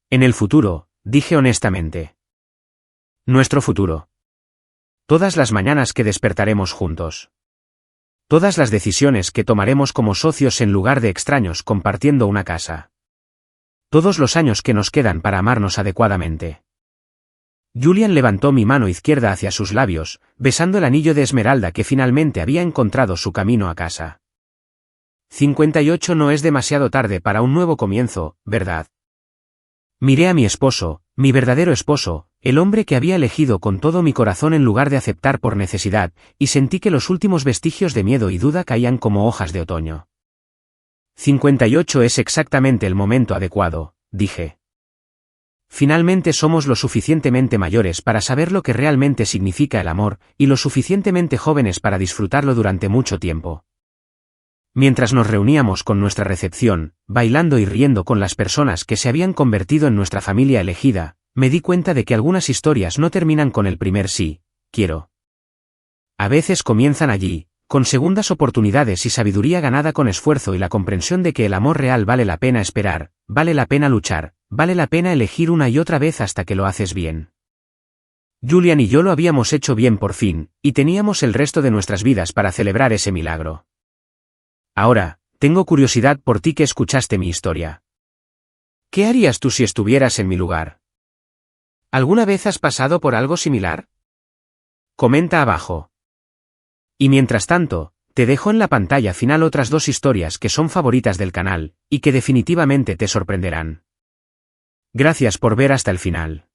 En el futuro, dije honestamente. Nuestro futuro. Todas las mañanas que despertaremos juntos. Todas las decisiones que tomaremos como socios en lugar de extraños compartiendo una casa. Todos los años que nos quedan para amarnos adecuadamente. Julian levantó mi mano izquierda hacia sus labios, besando el anillo de esmeralda que finalmente había encontrado su camino a casa. 58 no es demasiado tarde para un nuevo comienzo, ¿verdad? Miré a mi esposo, mi verdadero esposo, el hombre que había elegido con todo mi corazón en lugar de aceptar por necesidad, y sentí que los últimos vestigios de miedo y duda caían como hojas de otoño. 58 es exactamente el momento adecuado, dije. Finalmente somos lo suficientemente mayores para saber lo que realmente significa el amor, y lo suficientemente jóvenes para disfrutarlo durante mucho tiempo. Mientras nos reuníamos con nuestra recepción, bailando y riendo con las personas que se habían convertido en nuestra familia elegida, me di cuenta de que algunas historias no terminan con el primer sí, quiero. A veces comienzan allí, con segundas oportunidades y sabiduría ganada con esfuerzo y la comprensión de que el amor real vale la pena esperar, vale la pena luchar, vale la pena elegir una y otra vez hasta que lo haces bien. Julian y yo lo habíamos hecho bien por fin, y teníamos el resto de nuestras vidas para celebrar ese milagro. Ahora, tengo curiosidad por ti que escuchaste mi historia. ¿Qué harías tú si estuvieras en mi lugar? ¿Alguna vez has pasado por algo similar? Comenta abajo. Y mientras tanto, te dejo en la pantalla final otras 2 historias que son favoritas del canal, y que definitivamente te sorprenderán. Gracias por ver hasta el final.